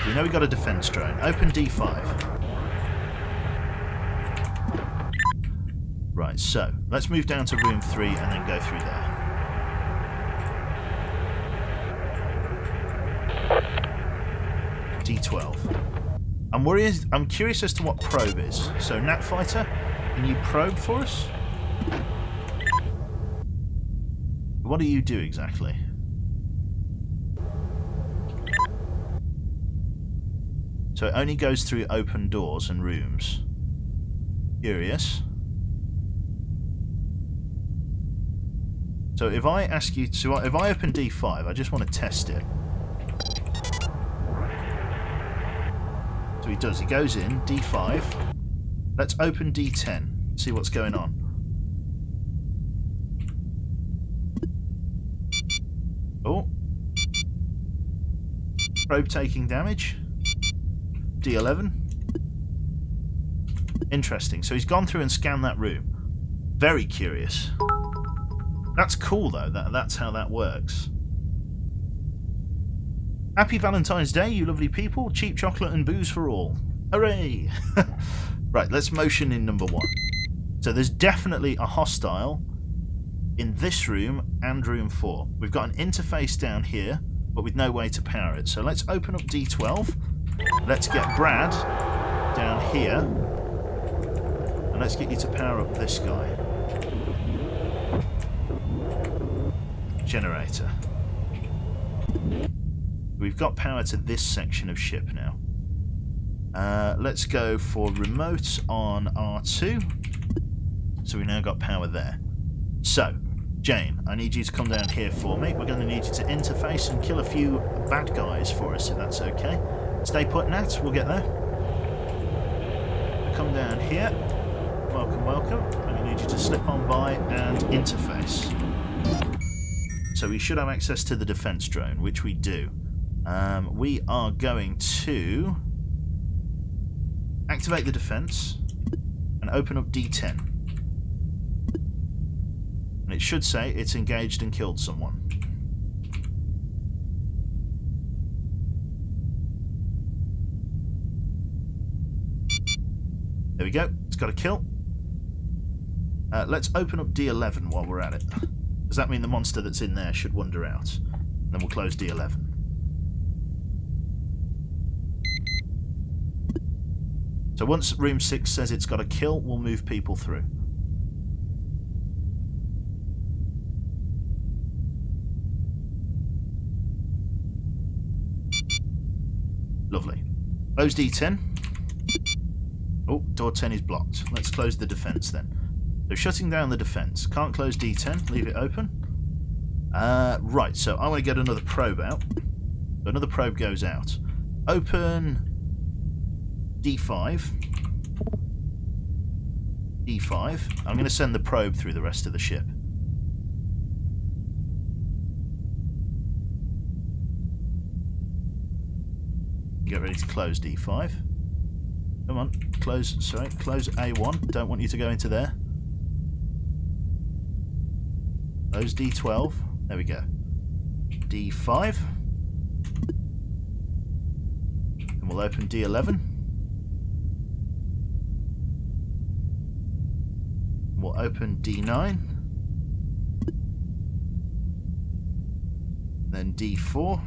Speaker 1: We know we got a defense drone. Open D5. Right, so let's move down to room 3 and then go through there. D12. I'm curious as to what probe is. So, Nat Fighter, can you probe for us? What do you do exactly? So it only goes through open doors and rooms. Curious. So if I ask you to, if I open D5, I just want to test it. So he does, he goes in, D5. Let's open D10, see what's going on. Oh. Probe taking damage. D11. Interesting, so he's gone through and scanned that room. Very curious. That's cool though, that's how that works. Happy Valentine's Day, you lovely people. Cheap chocolate and booze for all. Hooray! Right, let's motion in number 1. So there's definitely a hostile in this room and room 4. We've got an interface down here, but with no way to power it. So let's open up D12. Let's get Brad down here. And let's get you to power up this guy. Generator. We've got power to this section of ship now. Let's go for remote on R2. So we now got power there. So, Jane, I need you to come down here for me. We're going to need you to interface and kill a few bad guys for us, if that's okay. Stay put, Nat. We'll get there. Come down here. Welcome, welcome. I'm going to need you to slip on by and interface. So we should have access to the defense drone, which we do. We are going to activate the defense and open up D10. And it should say it's engaged and killed someone. There we go. It's got a kill. Let's open up D11 while we're at it. Does that mean the monster that's in there should wander out? And then we'll close D11. So once room 6 says it's got a kill, we'll move people through. Lovely. Close D10. Oh, door 10 is blocked. Let's close the defense then. So shutting down the defense. Can't close D10. Leave it open. Right, so I want to get another probe out. So another probe goes out. Open D5. D5. I'm going to send the probe through the rest of the ship. Get ready to close D5. Come on, close, sorry, close A1. Don't want you to go into there. Close D12. There we go. D5. And we'll open D11. We'll open D9. Then D4.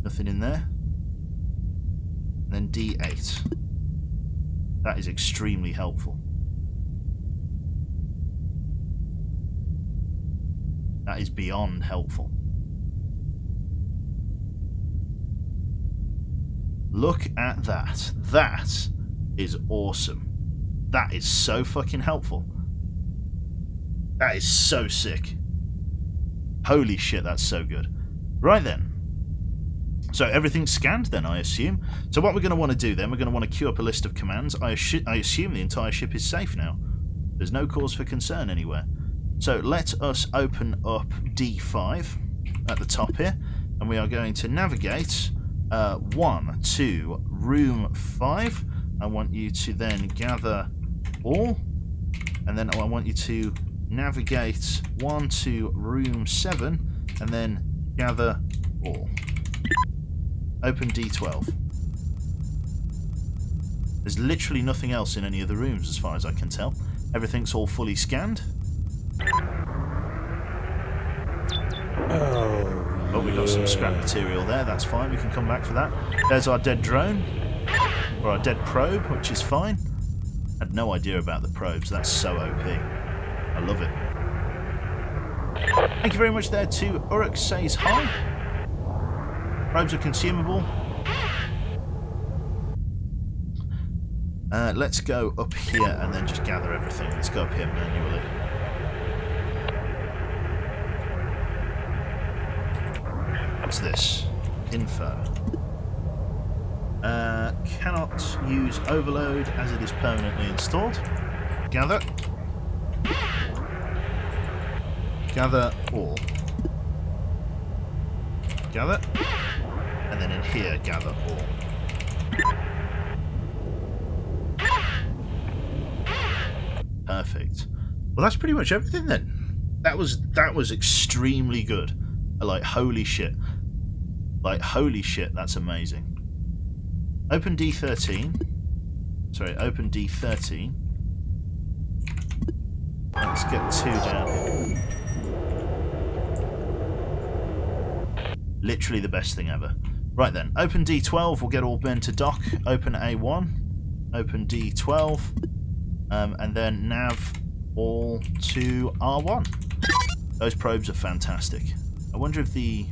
Speaker 1: Nothing in there. Then D8. That is extremely helpful. That is beyond helpful. Look at that. That is awesome. That is so fucking helpful. That is so sick. Holy shit, that's so good. Right then. So everything's scanned then, I assume. So what we're going to want to do then, we're going to want to queue up a list of commands. I assume the entire ship is safe now. There's no cause for concern anywhere. So let us open up D5 at the top here. And we are going to navigate 1 to room 5. I want you to then gather all. And then I want you to navigate 1 to room 7. And then gather all. Open D12. There's literally nothing else in any of the rooms as far as I can tell. Everything's all fully scanned. Oh, we got some scrap material there. That's fine. We can come back for that. There's our dead drone. Or our dead probe, which is fine. Had no idea about the probes. That's so OP. I love it. Thank you very much there to Uruk says hi. Probes are consumable. Let's go up here and then just gather everything. Let's go up here manually. What's this? Info. Cannot use overload as it is permanently installed. Gather. Gather all. Gather. And then in here, gather all. Perfect. Well, that's pretty much everything then. That was extremely good. Like, holy shit. Like, holy shit, that's amazing. Open D13. Sorry, open D13. Let's get 2 down here. Literally the best thing ever. Right then, open D12, we'll get all Ben to dock. Open A1. Open D12. And then nav all to R1. Those probes are fantastic. I wonder if the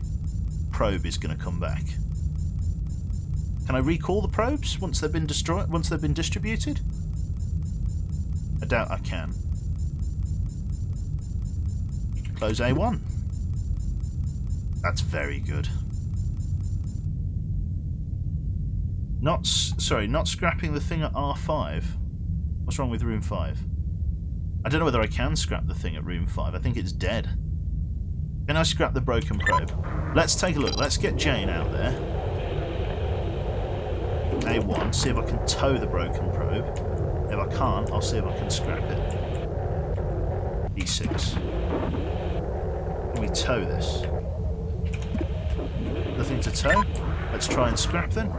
Speaker 1: probe is going to come back. Can I recall the probes once they've been destroyed? Once they've been distributed? I doubt I can. Close A1. That's very good. Not scrapping the thing at R5. What's wrong with room 5? I don't know whether I can scrap the thing at room 5. I think it's dead. Can I scrap the broken probe? Let's take a look. Let's get Jane out there. A1, see if I can tow the broken probe. If I can't, I'll see if I can scrap it. E6. Can we tow this? Nothing to tow? Let's try and scrap then.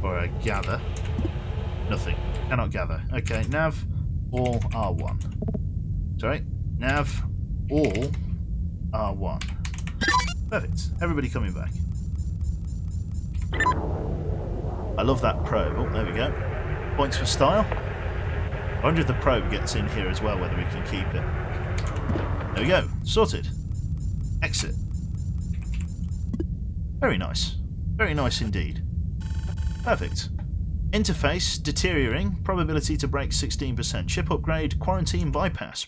Speaker 1: Or I gather. Nothing. Cannot gather. Okay, nav all R1. Sorry, nav all R1. Perfect. Everybody coming back. I love that probe. Oh, there we go. Points for style. I wonder if the probe gets in here as well, whether we can keep it. There we go. Sorted. Exit. Very nice. Very nice indeed. Perfect. Interface deteriorating. Probability to break 16%. Ship upgrade. Quarantine bypass.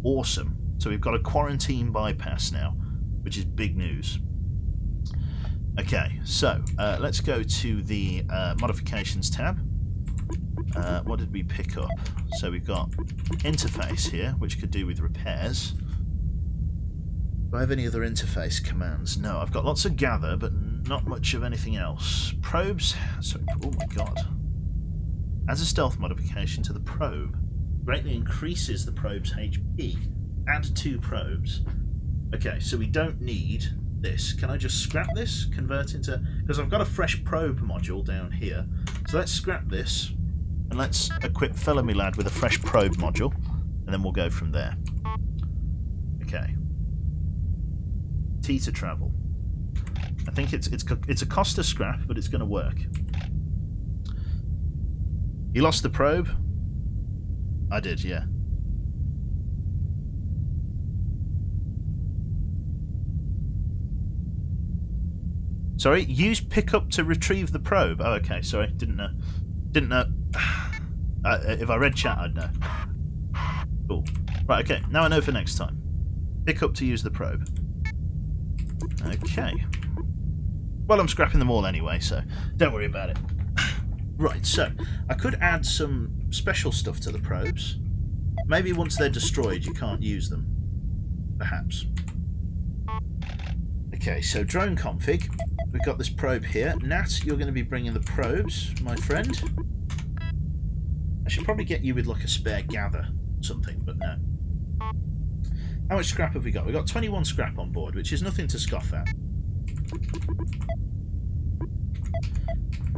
Speaker 1: Awesome. So we've got a quarantine bypass now, which is big news. Okay, so let's go to the modifications tab. What did we pick up? So we've got interface here, which could do with repairs. Do I have any other interface commands? No, I've got lots of gather, but not much of anything else. Probes. Sorry, oh my god. As a stealth modification to the probe, greatly increases the probe's HP. Add 2 probes. Okay, so we don't need this. Can I just scrap this? Convert into... Because I've got a fresh probe module down here. So let's scrap this. And let's equip Fellow Me Lad with a fresh probe module. And then we'll go from there. Okay. T to travel. I think it's a cost to scrap, but it's going to work. You lost the probe? I did, yeah. Sorry, use pickup to retrieve the probe. Oh, okay, sorry, didn't know. Didn't know. If I read chat, I'd know. Cool. Right, okay, now I know for next time. Pick up to use the probe. Okay. Well, I'm scrapping them all anyway, so don't worry about it. Right, so I could add some special stuff to the probes. Maybe once they're destroyed, you can't use them. Perhaps. Okay, so drone config. We've got this probe here. Nat, you're going to be bringing the probes, my friend. should probably get you with like a spare gather something, but no. How much scrap have we got? We've got 21 scrap on board, which is nothing to scoff at.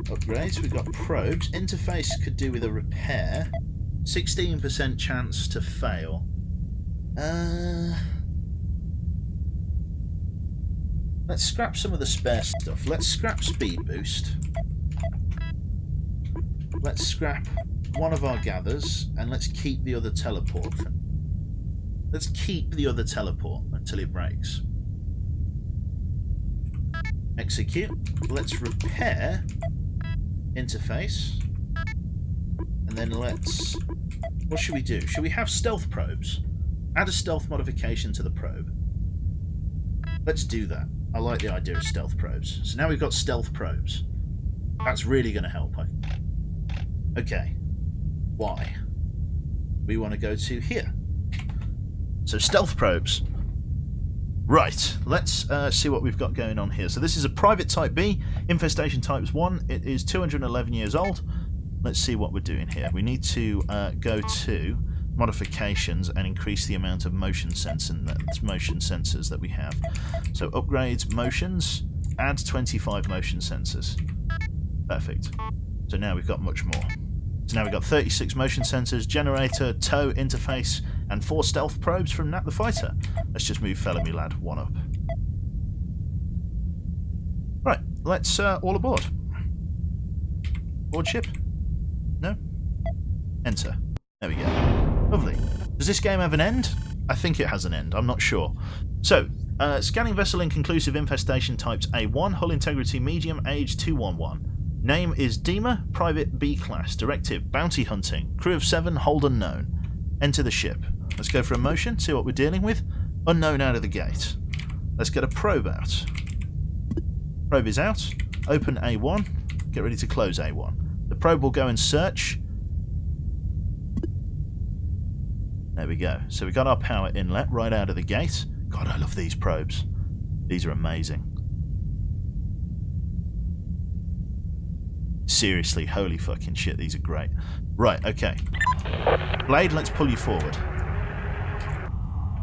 Speaker 1: Upgrades, we've got probes. Interface could do with a repair. 16% chance to fail. Let's scrap some of the spare stuff. Let's scrap speed boost. Let's scrap one of our gathers, and let's keep the other teleport. Let's keep the other teleport until it breaks. Execute. Let's repair interface. And then let's... What should we do? Should we have stealth probes? Add a stealth modification to the probe. Let's do that. I like the idea of stealth probes. So now we've got stealth probes. That's really going to help, I think. Okay. Why? We want to go to here. So stealth probes. Right, let's see what we've got going on here. So this is a private type B, infestation types 1. It is 211 years old. Let's see what we're doing here. We need to go to modifications and increase the amount of motion sensors that we have. So upgrades, motions, add 25 motion sensors. Perfect. So now we've got much more. So now we've got 36 motion sensors, generator, tow, interface, and 4 stealth probes from Nat the Fighter. Let's just move Fellow Me Lad 1 up. Right, let's all aboard. Board ship? No? Enter. There we go. Lovely. Does this game have an end? I think it has an end. I'm not sure. So, scanning vessel inconclusive infestation types A1, hull integrity medium, age 211. Name is Dima, private B class. Directive, bounty hunting. Crew of 7, hold unknown. Enter the ship. Let's go for a motion, see what we're dealing with. Unknown out of the gate. Let's get a probe out. Probe is out. Open A1. Get ready to close A1. The probe will go and search. There we go. So we got our power inlet right out of the gate. God, I love these probes. These are amazing. Seriously, holy fucking shit, these are great. Right, okay. Blade, let's pull you forward.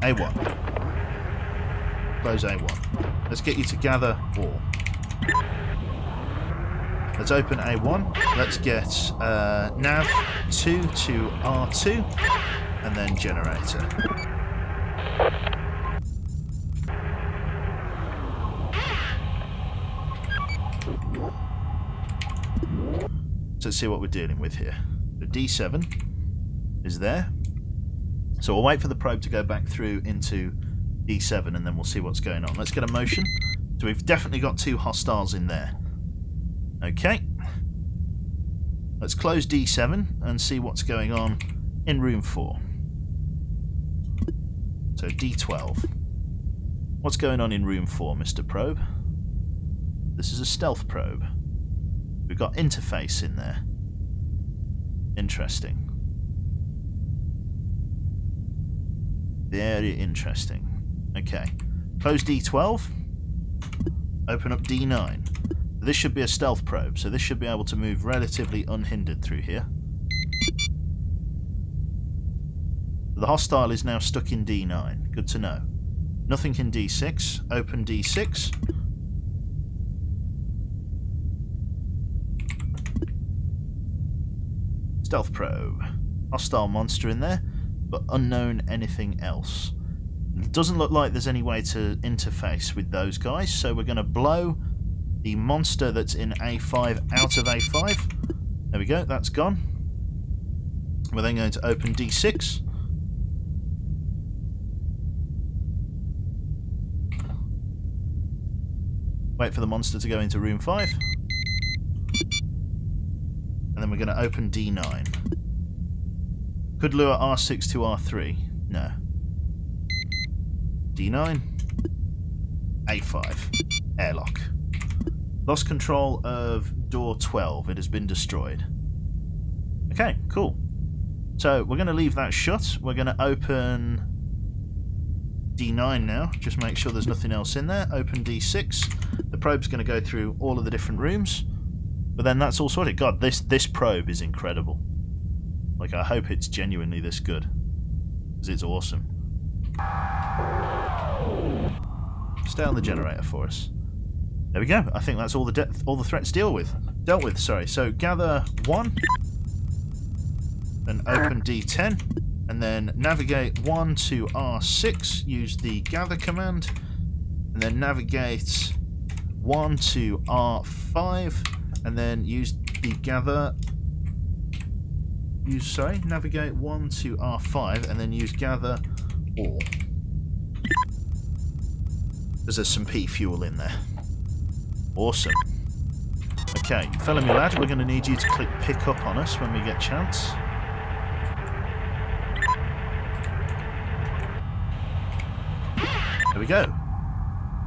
Speaker 1: A1. Close A1. Let's get you to gather ore. Let's open A1. Let's get nav 2 to R2. And then generator. So let's see what we're dealing with here. The D7 is there. So we'll wait for the probe to go back through into D7 and then we'll see what's going on. Let's get a motion. So we've definitely got 2 hostiles in there. Okay. Let's close D7 and see what's going on in room 4. So D12. What's going on in room 4, Mr. Probe? This is a stealth probe. We've got interface in there. Interesting. Very interesting. Okay. Close D12. Open up D9. This should be a stealth probe, so this should be able to move relatively unhindered through here. The hostile is now stuck in D9. Good to know. Nothing in D6. Open D6. Stealth probe. Hostile monster in there, but unknown anything else. It doesn't look like there's any way to interface with those guys, so we're going to blow the monster that's in A5 out of A5. There we go, that's gone. We're then going to open D6. Wait for the monster to go into room 5. And then we're going to open D9. Could lure R6 to R3. No. D9. A5. Airlock. Lost control of door 12. It has been destroyed. Okay, cool. So we're going to leave that shut. We're going to open D9 now. Just make sure there's nothing else in there. Open D6. The probe's going to go through all of the different rooms. But then that's all sorted. God, this probe is incredible. Like, I hope it's genuinely this good. Because it's awesome. Stay on the generator for us. There we go. I think that's all the threats dealt with. Sorry. So gather 1, then open D10, and then navigate 1 to R6. Use the gather command, and then navigate 1 to R5, and then use the gather. Navigate 1 to R5, and then use gather all. Because there's some P fuel in there. Awesome. Okay, follow me, lad. We're going to need you to click pick up on us when we get chance. There we go.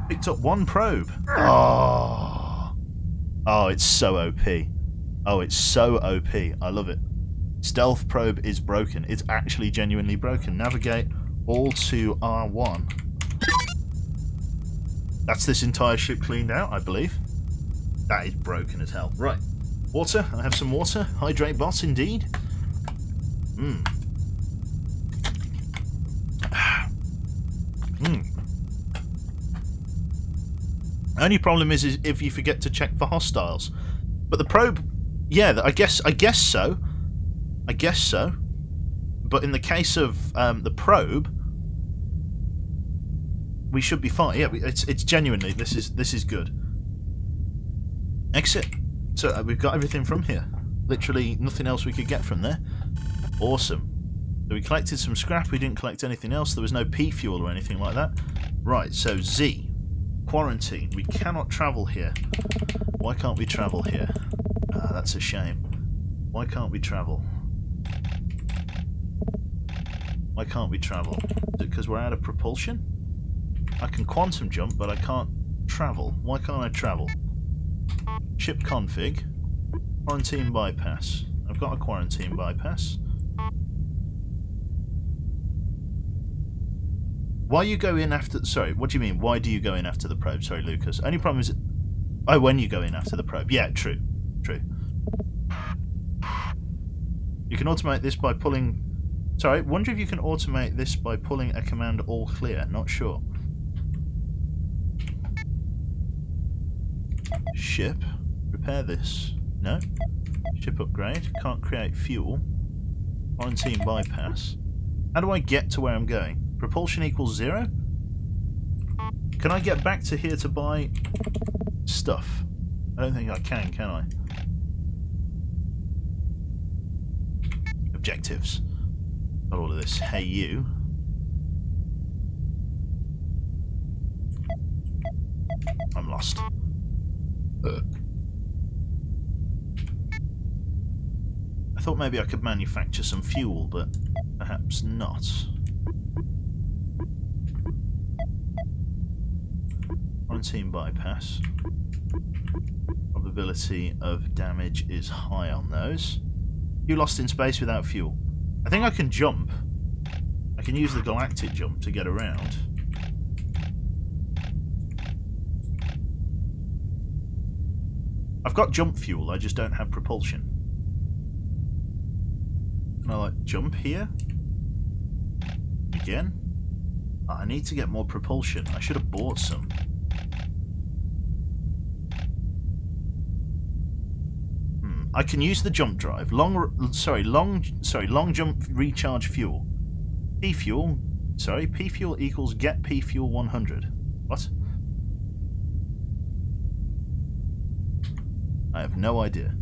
Speaker 1: Picked up 1 probe. Oh, it's so OP. Oh, it's so OP. I love it. Stealth probe is broken. It's actually genuinely broken. Navigate all to R1. That's this entire ship cleaned out, I believe. That is broken as hell. Right. Water. I have some water. Hydrate bot, indeed. Only problem is if you forget to check for hostiles. But the probe, yeah, I guess so. I guess so. But in the case of the probe, we should be fine. Yeah, it's genuinely, this is good. Exit. So we've got everything from here. Literally nothing else we could get from there. Awesome. So we collected some scrap. We didn't collect anything else. There was no P fuel or anything like that. Right. So Z. Quarantine. We cannot travel here. Why can't we travel here? That's a shame. Why can't we travel? Why can't we travel? Is it because we're out of propulsion? I can quantum jump, but I can't travel. Why can't I travel? Ship config. Quarantine bypass. I've got a quarantine bypass. Why you go in after... Sorry, what do you mean? Why do you go in after the probe? Sorry, Lucas. Only problem is... Oh, when you go in after the probe. Yeah, true. True. You can automate this by pulling... Sorry, wonder if you can automate this by pulling a command all clear. Not sure. Ship. Repair this. No. Ship upgrade. Can't create fuel. Quarantine bypass. How do I get to where I'm going? Propulsion equals 0? Can I get back to here to buy stuff? I don't think I can I? Objectives. Got all of this. Hey, you. I'm lost. I thought maybe I could manufacture some fuel, but perhaps not. Quarantine bypass. Probability of damage is high on those. You lost in space without fuel. I think I can jump. I can use the galactic jump to get around. I've got jump fuel, I just don't have propulsion. Can I, like, jump here? Again? Oh, I need to get more propulsion. I should have bought some. I can use the jump drive. Long jump recharge fuel. P fuel. Sorry, P fuel equals get P fuel 100. What? I have no idea.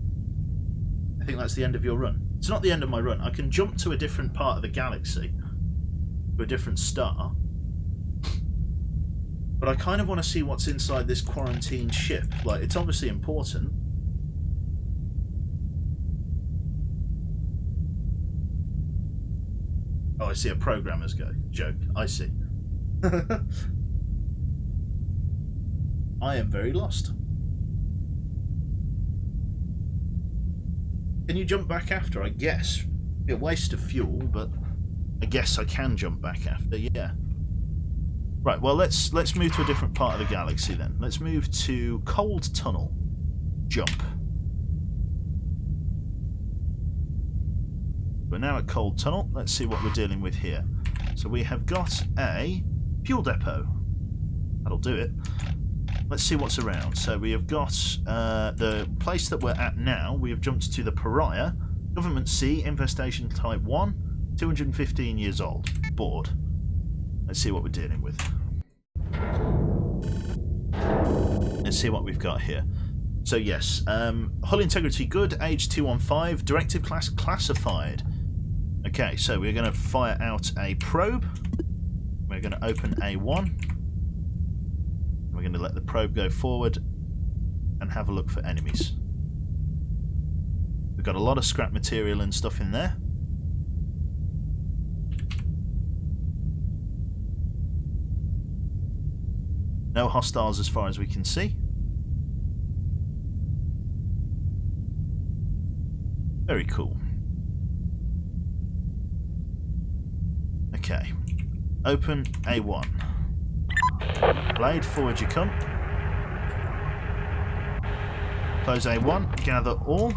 Speaker 1: I think that's the end of your run. It's not the end of my run. I can jump to a different part of the galaxy, to a different star. But I kind of want to see what's inside this quarantined ship. Like, it's obviously important. Oh, I see a programmer's joke. I see. I am very lost. Can you jump back after? I guess. Be a waste of fuel, but I guess I can jump back after, yeah. Right, well, let's move to a different part of the galaxy then. Let's move to Cold Tunnel. Jump. We're now at Cold Tunnel. Let's see what we're dealing with here. So we have got a fuel depot. That'll do it. Let's see what's around. So we have got the place that we're at now. We have jumped to the Pariah. Government C, infestation type 1, 215 years old. Bored. Let's see what we're dealing with. Let's see what we've got here. So yes, hull integrity good, age 215, directive class classified. Okay, so we're going to fire out a probe. We're going to open A1. We're going to let the probe go forward and have a look for enemies. We've got a lot of scrap material and stuff in there. No hostiles as far as we can see. Very cool. Okay. Open A1. Blade, forward you come. Close A1. Gather all.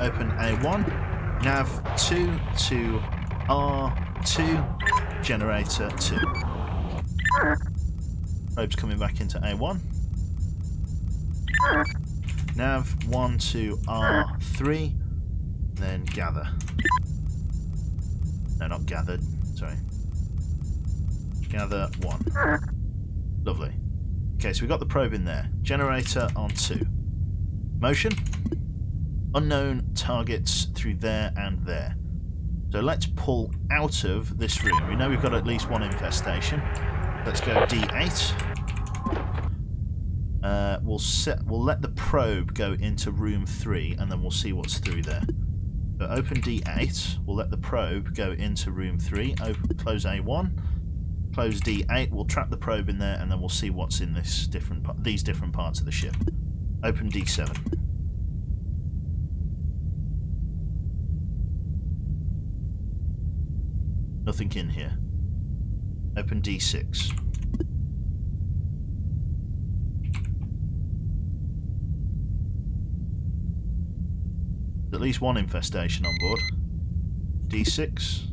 Speaker 1: Open A1. Nav 2 to R2. Generator 2. Probe's coming back into A1. Nav 1 to R3. Then gather. No, not gathered. Sorry. Gather 1. Lovely. Okay, so we've got the probe in there. Generator on 2. Motion. Unknown targets through there and there. So let's pull out of this room. We know we've got at least one infestation. Let's go D8. We'll let the probe go into room 3 and then we'll see what's through there. So open D8. We'll let the probe go into room 3. Close A1. Close D8. We'll trap the probe in there and then we'll see what's in these different parts of the ship. Open D7. Nothing in here. Open D6. At least one infestation on board. D6.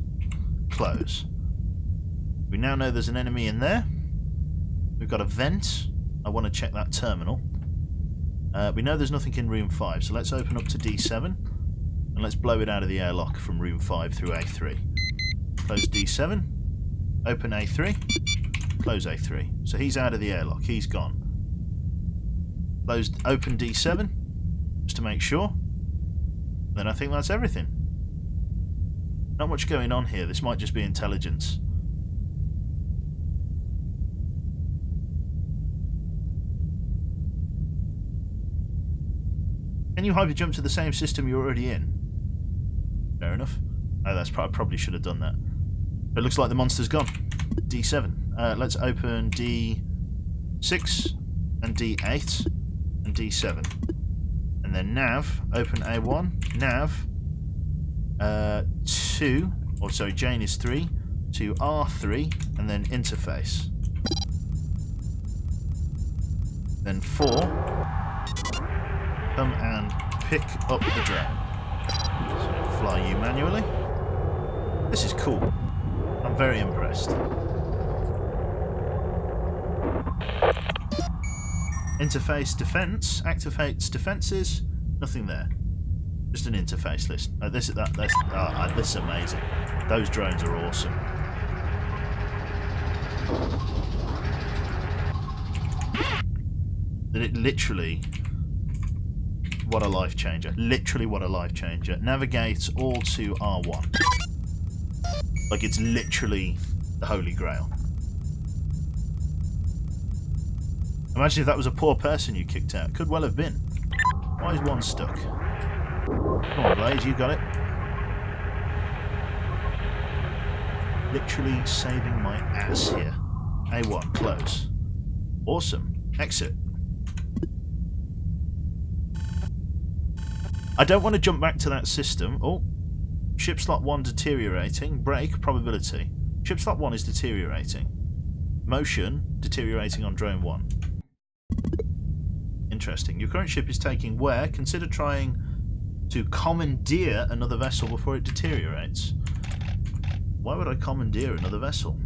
Speaker 1: Close. We now know there's an enemy in there. We've got a vent. I want to check that terminal. We know there's nothing in room 5, so let's open up to D7 and let's blow it out of the airlock from room 5 through A3. Close D7. Open A3. Close A3. So he's out of the airlock. He's gone. Open D7 just to make sure. Then I think that's everything. Not much going on here. This might just be intelligence. Can you hyper jump to the same system you're already in? Fair enough. Oh, that's probably should have done that. But it looks like the monster's gone. D7. Let's open D6 and D8 and D7. And then nav, open A1, nav 2, or sorry, Jane is 3, to R3, and then interface. Then 4, come and pick up the drone. So fly you manually. This is cool. I'm very impressed. Interface defense activates defenses. Nothing there. Just an interface list. This is amazing. Those drones are awesome. Literally, what a life changer. Literally, what a life changer. Navigate all to R1. Like it's literally the Holy Grail. Imagine if that was a poor person you kicked out. Could well have been. Why is one stuck? Come on, Blaze, you got it. Literally saving my ass here. A1, close. Awesome. Exit. I don't want to jump back to that system. Oh. Ship slot 1 deteriorating. Break, probability. Ship slot 1 is deteriorating. Motion, deteriorating on drone 1. Interesting. Your current ship is taking wear. Consider trying To commandeer another vessel before it deteriorates. Why would I commandeer another vessel?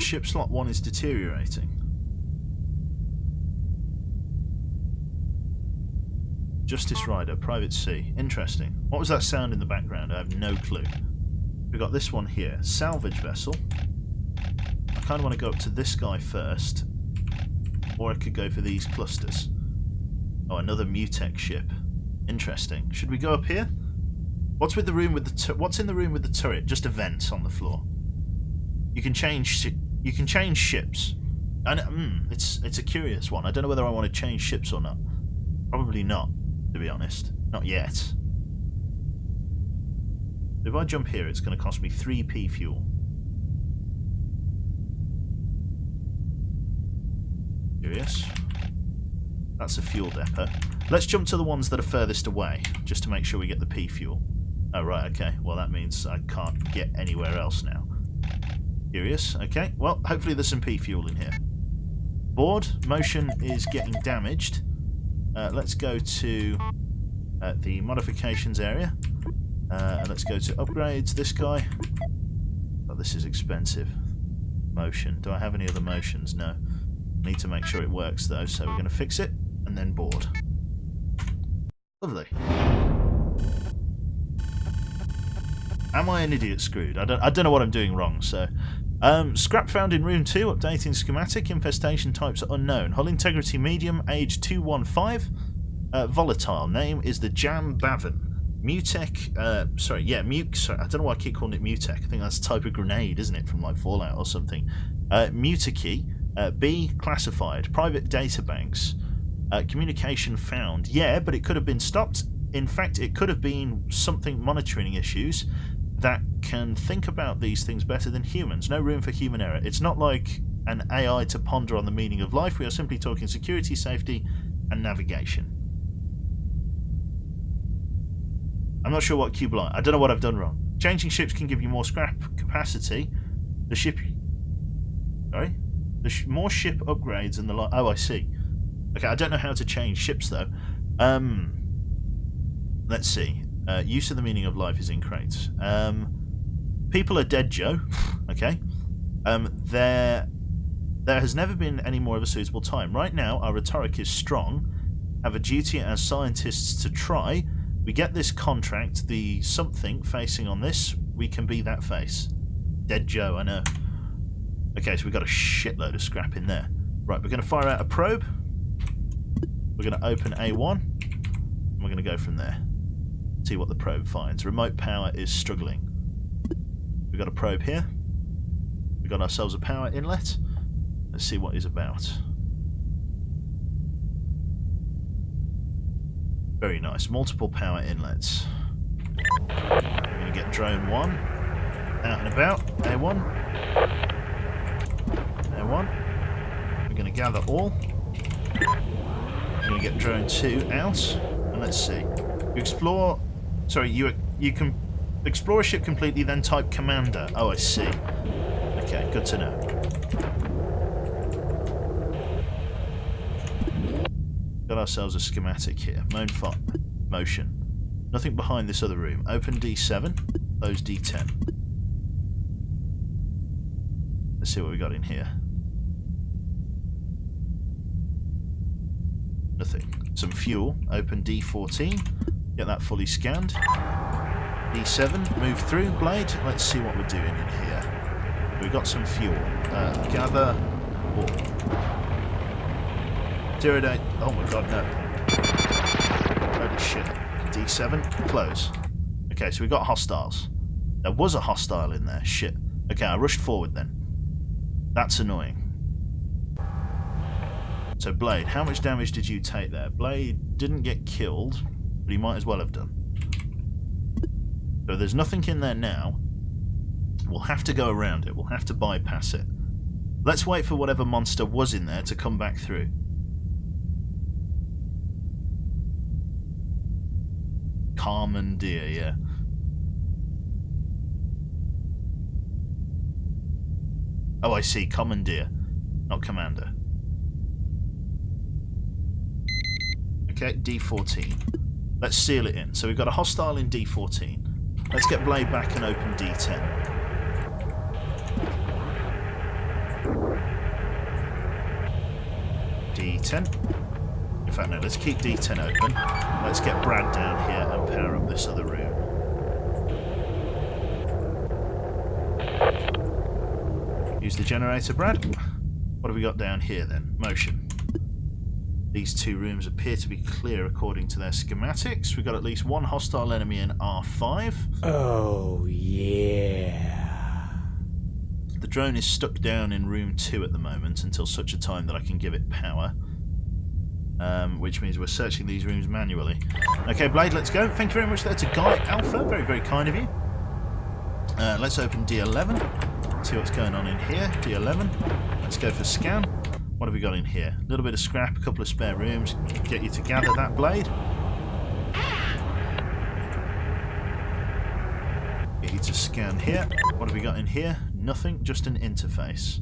Speaker 1: Ship slot 1 is deteriorating. Justice Rider, Private Sea. Interesting. What was that sound in the background? I have no clue. We've got this one here. Salvage vessel. I kind of want to go up to this guy first. Or I could go for these clusters. Oh, another Mutech ship. Interesting. Should we go up here? What's with the room with the what's in the room with the turret? Just a vent on the floor. You can change ships. And it's a curious one. I don't know whether I want to change ships or not. Probably not, to be honest. Not yet. If I jump here, it's going to cost me 3p fuel. Curious. That's a fuel depot. Let's jump to the ones that are furthest away, just to make sure we get the P fuel. Oh, right, okay. Well, that means I can't get anywhere else now. Curious. Okay, well, hopefully there's some P fuel in here. Board. Motion is getting damaged. Let's go to the modifications area. And let's go to upgrades. This guy. Oh, this is expensive. Motion. Do I have any other motions? No. Need to make sure it works though, so we're going to fix it and then board. Lovely. Am I an idiot screwed? I don't know what I'm doing wrong. So, scrap found in room 2. Updating schematic. Infestation types are unknown. Hull integrity medium. Age 215. Volatile. Name is the Jam Bavin. Mutech. Sorry, I don't know why I keep calling it Mutech. I think that's a type of grenade, isn't it, from like Fallout or something. Mutakey. B. Classified. Private databanks. Communication found. Yeah, but it could have been stopped. In fact, it could have been something monitoring issues that can think about these things better than humans. No room for human error. It's not like an AI to ponder on the meaning of life. We are simply talking security, safety, and navigation. I'm not sure what cube line. I don't know what I've done wrong. Changing ships can give you more scrap capacity. The ship... Sorry? More ship upgrades and the like. Oh, I see. Okay, I don't know how to change ships though. Let's see. Use of the meaning of life is incorrect. People are dead, Joe. Okay. There has never been any more of a suitable time. Right now, our rhetoric is strong. Have a duty as scientists to try. We get this contract, the something facing on this. We can be that face. Dead Joe, I know. Okay, so we've got a shitload of scrap in there. Right, we're going to fire out a probe. We're going to open A1. And we're going to go from there. See what the probe finds. Remote power is struggling. We've got a probe here. We've got ourselves a power inlet. Let's see what he's about. Very nice. Multiple power inlets. We're going to get drone 1. Out and about. A1. A1. We're going to gather all. We're going to get drone 2 out. And let's see. You explore... Sorry, you can explore a ship completely, then type commander. Oh, I see. Okay, good to know. Got ourselves a schematic here. Motion. Nothing behind this other room. Open D7. Close D10. Let's see what we got in here. Nothing. Some fuel. Open D14. Get that fully scanned. D7. Move through. Blade. Let's see what we're doing in here. We've got some fuel. Gather. All. 0 to 8. Oh my god, no. Holy shit. D7. Close. Okay, so we got hostiles. There was a hostile in there. Shit. Okay, I rushed forward then. That's annoying. So Blade, how much damage did you take there? Blade didn't get killed, but he might as well have done. So there's nothing in there now. We'll have to go around it. We'll have to bypass it. Let's wait for whatever monster was in there to come back through. Commandeer, yeah. Oh, I see. Commandeer. not commander. Okay, D14. Let's seal it in. So we've got a hostile in D14. Let's get Blade back and open D10. D10. In fact, no, let's keep D10 open. Let's get Brad down here and power up this other room. Use the generator, Brad. What have we got down here then? Motion. These two rooms appear to be clear according to their schematics. We've got at least one hostile enemy in R5.
Speaker 2: Oh, yeah.
Speaker 1: The drone is stuck down in room 2 at the moment until such a time that I can give it power. Which means we're searching these rooms manually. Okay, Blade, let's go. Thank you very much there to Guy Alpha. Very, very kind of you. Let's open D11. See what's going on in here. D11. Let's go for scan. What have we got in here? A little bit of scrap, a couple of spare rooms. Get you to gather that, Blade. Get you to scan here. What have we got in here? Nothing, just an interface.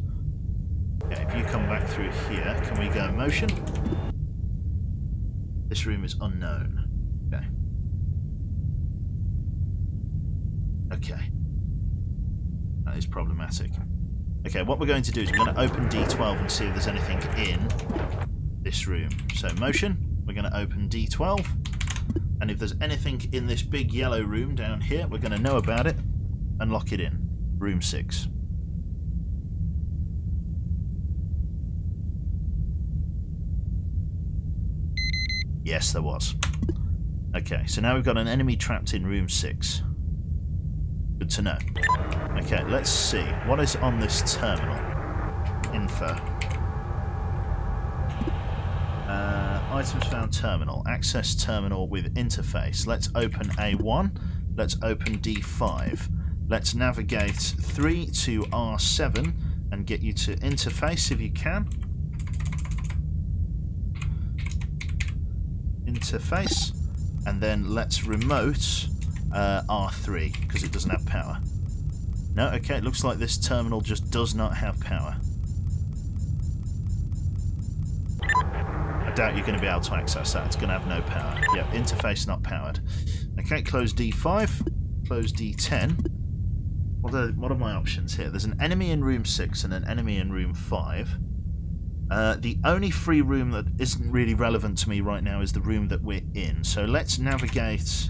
Speaker 1: Okay, if you come back through here, can we go motion? This room is unknown. Okay. Okay. That is problematic. Okay, what we're going to do is we're going to open D12 and see if there's anything in this room. So motion, we're going to open D12, and if there's anything in this big yellow room down here, we're going to know about it and lock it in. Room 6. Yes, there was. Okay, so now we've got an enemy trapped in room 6. Good to know. Okay, let's see. What is on this terminal? Info. Items found terminal. Access terminal with interface. Let's open A1. Let's open D5. Let's navigate 3 to R7 and get you to interface if you can. Interface. And then let's remote R3 because it doesn't have power. No, okay, it looks like this terminal just does not have power. I doubt you're going to be able to access that. It's going to have no power. Yep, interface not powered. Okay, close D5, close D10. What are my options here? There's an enemy in room 6 and an enemy in room 5. The only free room that isn't really relevant to me right now is the room that we're in. So let's navigate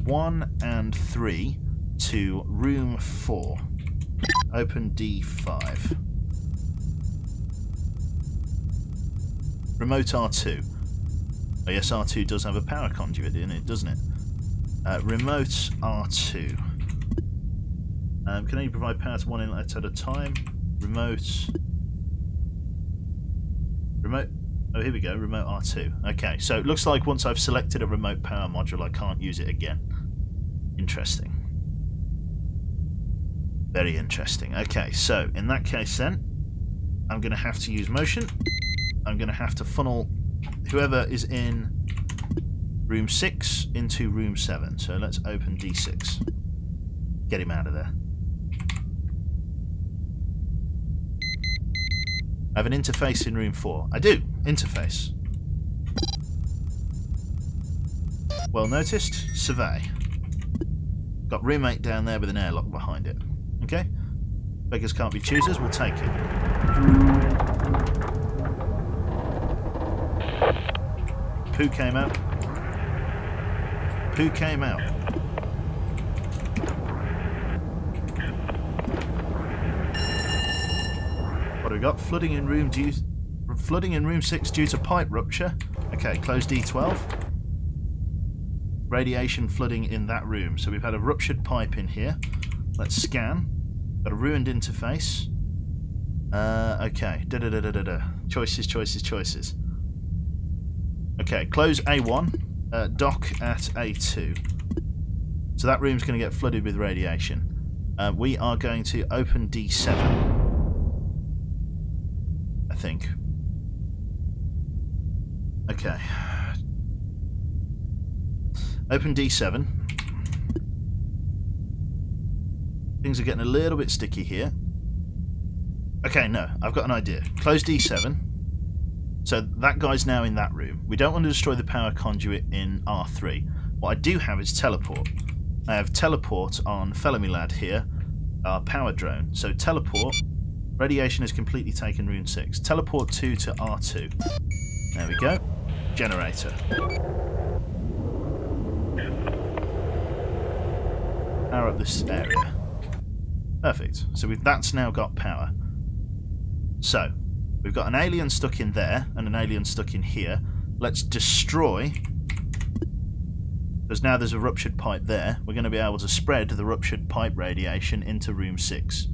Speaker 1: 1 and 3 to room 4. Open D5. Remote R2. Oh yes, R2 does have a power conduit in it, doesn't it? Remote R2. Can only provide power to one inlet at a time. Remote. Oh, here we go. Remote R2. Okay, so it looks like once I've selected a remote power module, I can't use it again. Interesting. Very interesting. Okay, so in that case then, I'm going to have to use motion. I'm going to have to funnel whoever is in room 6 into room 7. So let's open D6. Get him out of there. I have an interface in room 4. I do. Interface. Well noticed. Survey. Got room 8 down there with an airlock behind it. Okay? Beggars can't be choosers. We'll take it. Pooh came out. Pooh came out. What have we got? Flooding in room 6 due to pipe rupture. Okay, close D12. Radiation flooding in that room. So we've had a ruptured pipe in here. Let's scan. Got a ruined interface. Okay. Choices, choices, choices. Okay, close A1. Dock at A2. So that room's going to get flooded with radiation. We are going to open D7. I think. Okay. Open D7. Things are getting a little bit sticky here. Okay, no, I've got an idea. Close D7. So that guy's now in that room. We don't want to destroy the power conduit in R3. What I do have is teleport. I have teleport on Fellow Me Lad here, our power drone. So teleport. Radiation has completely taken room 6. Teleport 2 to R2. There we go. Generator. Power up this area. Perfect. So that's now got power. So, we've got an alien stuck in there and an alien stuck in here. Let's destroy, because now there's a ruptured pipe there. We're going to be able to spread the ruptured pipe radiation into room 6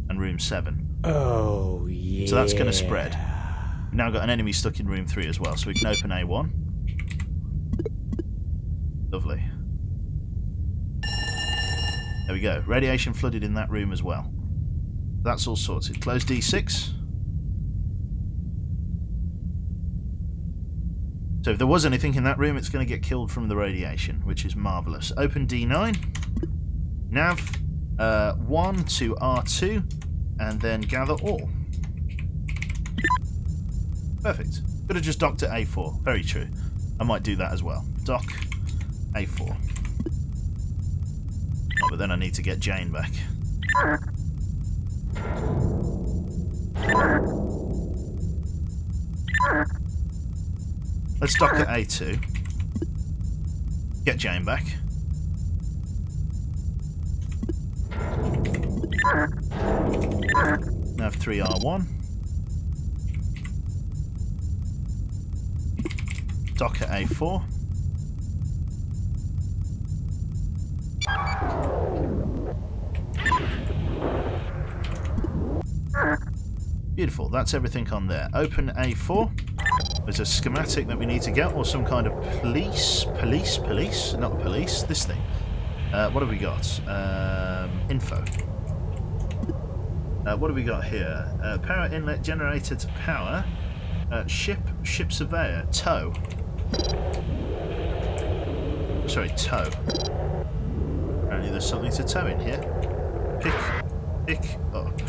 Speaker 1: and room 7.
Speaker 2: Oh, yeah.
Speaker 1: So that's going to spread. We've now got an enemy stuck in room 3 as well, so we can open A1. Lovely. There we go. Radiation flooded in that room as well. That's all sorted. Close D6. So if there was anything in that room, it's going to get killed from the radiation, which is marvellous. Open D9. Nav 1 to R2, and then gather all. Perfect. Could have just docked at A4. Very true. I might do that as well. Dock A4. Oh, but then I need to get Jane back. Let's dock at A2. Get Jane back. Nav 3 R1. Dock at A4. Beautiful, that's everything on there. Open A4. There's a schematic that we need to get, or some kind of police, not police, this thing. What have we got? Info. What have we got here? Power inlet generator to power. Ship surveyor, tow. Sorry, tow. Apparently there's something to tow in here. Pick up.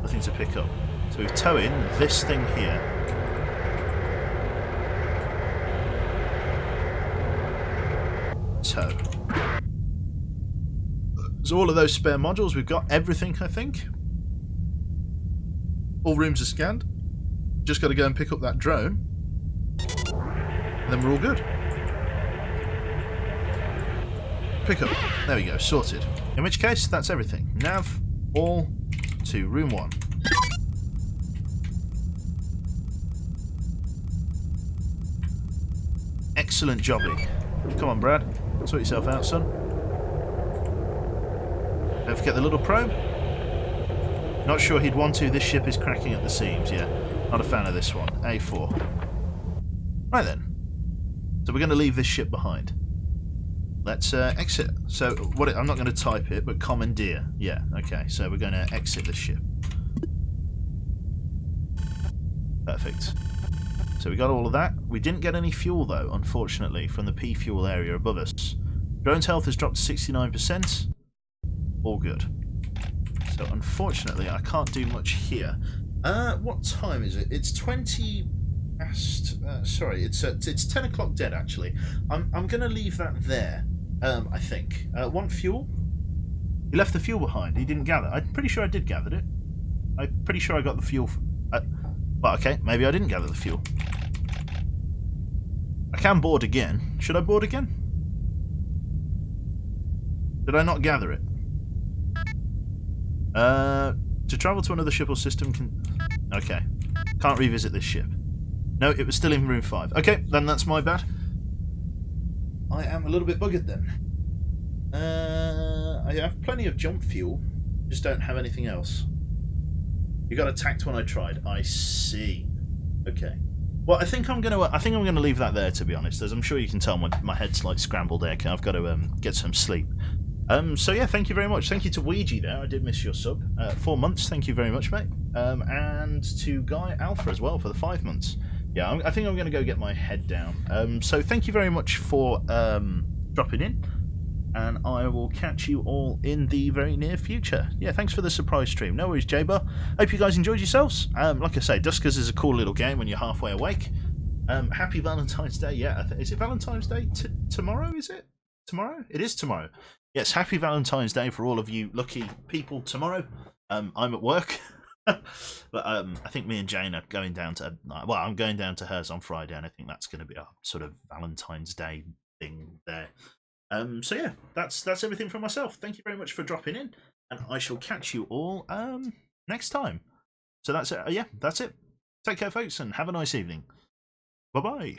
Speaker 1: Nothing to pick up. So we tow in this thing here. Tow. So all of those spare modules, we've got everything, I think. All rooms are scanned. Just got to go and pick up that drone. And then we're all good. Pick up. There we go, sorted. In which case, that's everything. Nav, all to room 1. Excellent jobby. Come on, Brad. Sort yourself out, son. Don't forget the little probe. Not sure he'd want to. This ship is cracking at the seams, yeah. Not a fan of this one. A4. Right then. So we're going to leave this ship behind. Let's exit. So what? I'm not going to type it, but commandeer. Yeah, okay. So we're going to exit the ship. Perfect. So we got all of that. We didn't get any fuel, though, unfortunately, from the P fuel area above us. Drone's health has dropped to 69%. All good. So unfortunately, I can't do much here. What time is it? It's 20 past. Sorry, it's 10 o'clock dead. Actually, I'm going to leave that there. I think. Want fuel? He left the fuel behind. He didn't gather. I'm pretty sure I did gather it. I'm pretty sure I got the fuel. But okay, maybe I didn't gather the fuel. I can board again. Should I board again? Did I not gather it? To travel to another ship or system can... Okay. Can't revisit this ship. No, it was still in room 5. Okay, then that's my bad. I am a little bit buggered then. I have plenty of jump fuel. Just don't have anything else. You got attacked when I tried. I see. Okay. Well, I think I'm gonna leave that there, to be honest, as I'm sure you can tell my head's like scrambled egg. I've got to get some sleep. So yeah, thank you very much. Thank you to Ouija there. I did miss your sub. 4 months. Thank you very much, mate. And to Guy Alpha as well for the 5 months. Yeah, I think I'm going to go get my head down. So thank you very much for dropping in. and I will catch you all in the very near future. Yeah, thanks for the surprise stream. No worries, J-Bar. Hope you guys enjoyed yourselves. Like I say, Duskers is a cool little game when you're halfway awake. Happy Valentine's Day. Yeah, is it Valentine's Day tomorrow? Is it tomorrow? It is tomorrow. Yes, happy Valentine's Day for all of you lucky people tomorrow. I'm at work. But I think me and Jane are going down to, well, I'm going down to hers on Friday, and I think that's going to be our sort of Valentine's Day thing there. So yeah, that's everything from myself. Thank you very much for dropping in, and I shall catch you all next time. So that's it. Yeah, that's it. Take care, folks, and have a nice evening. Bye bye.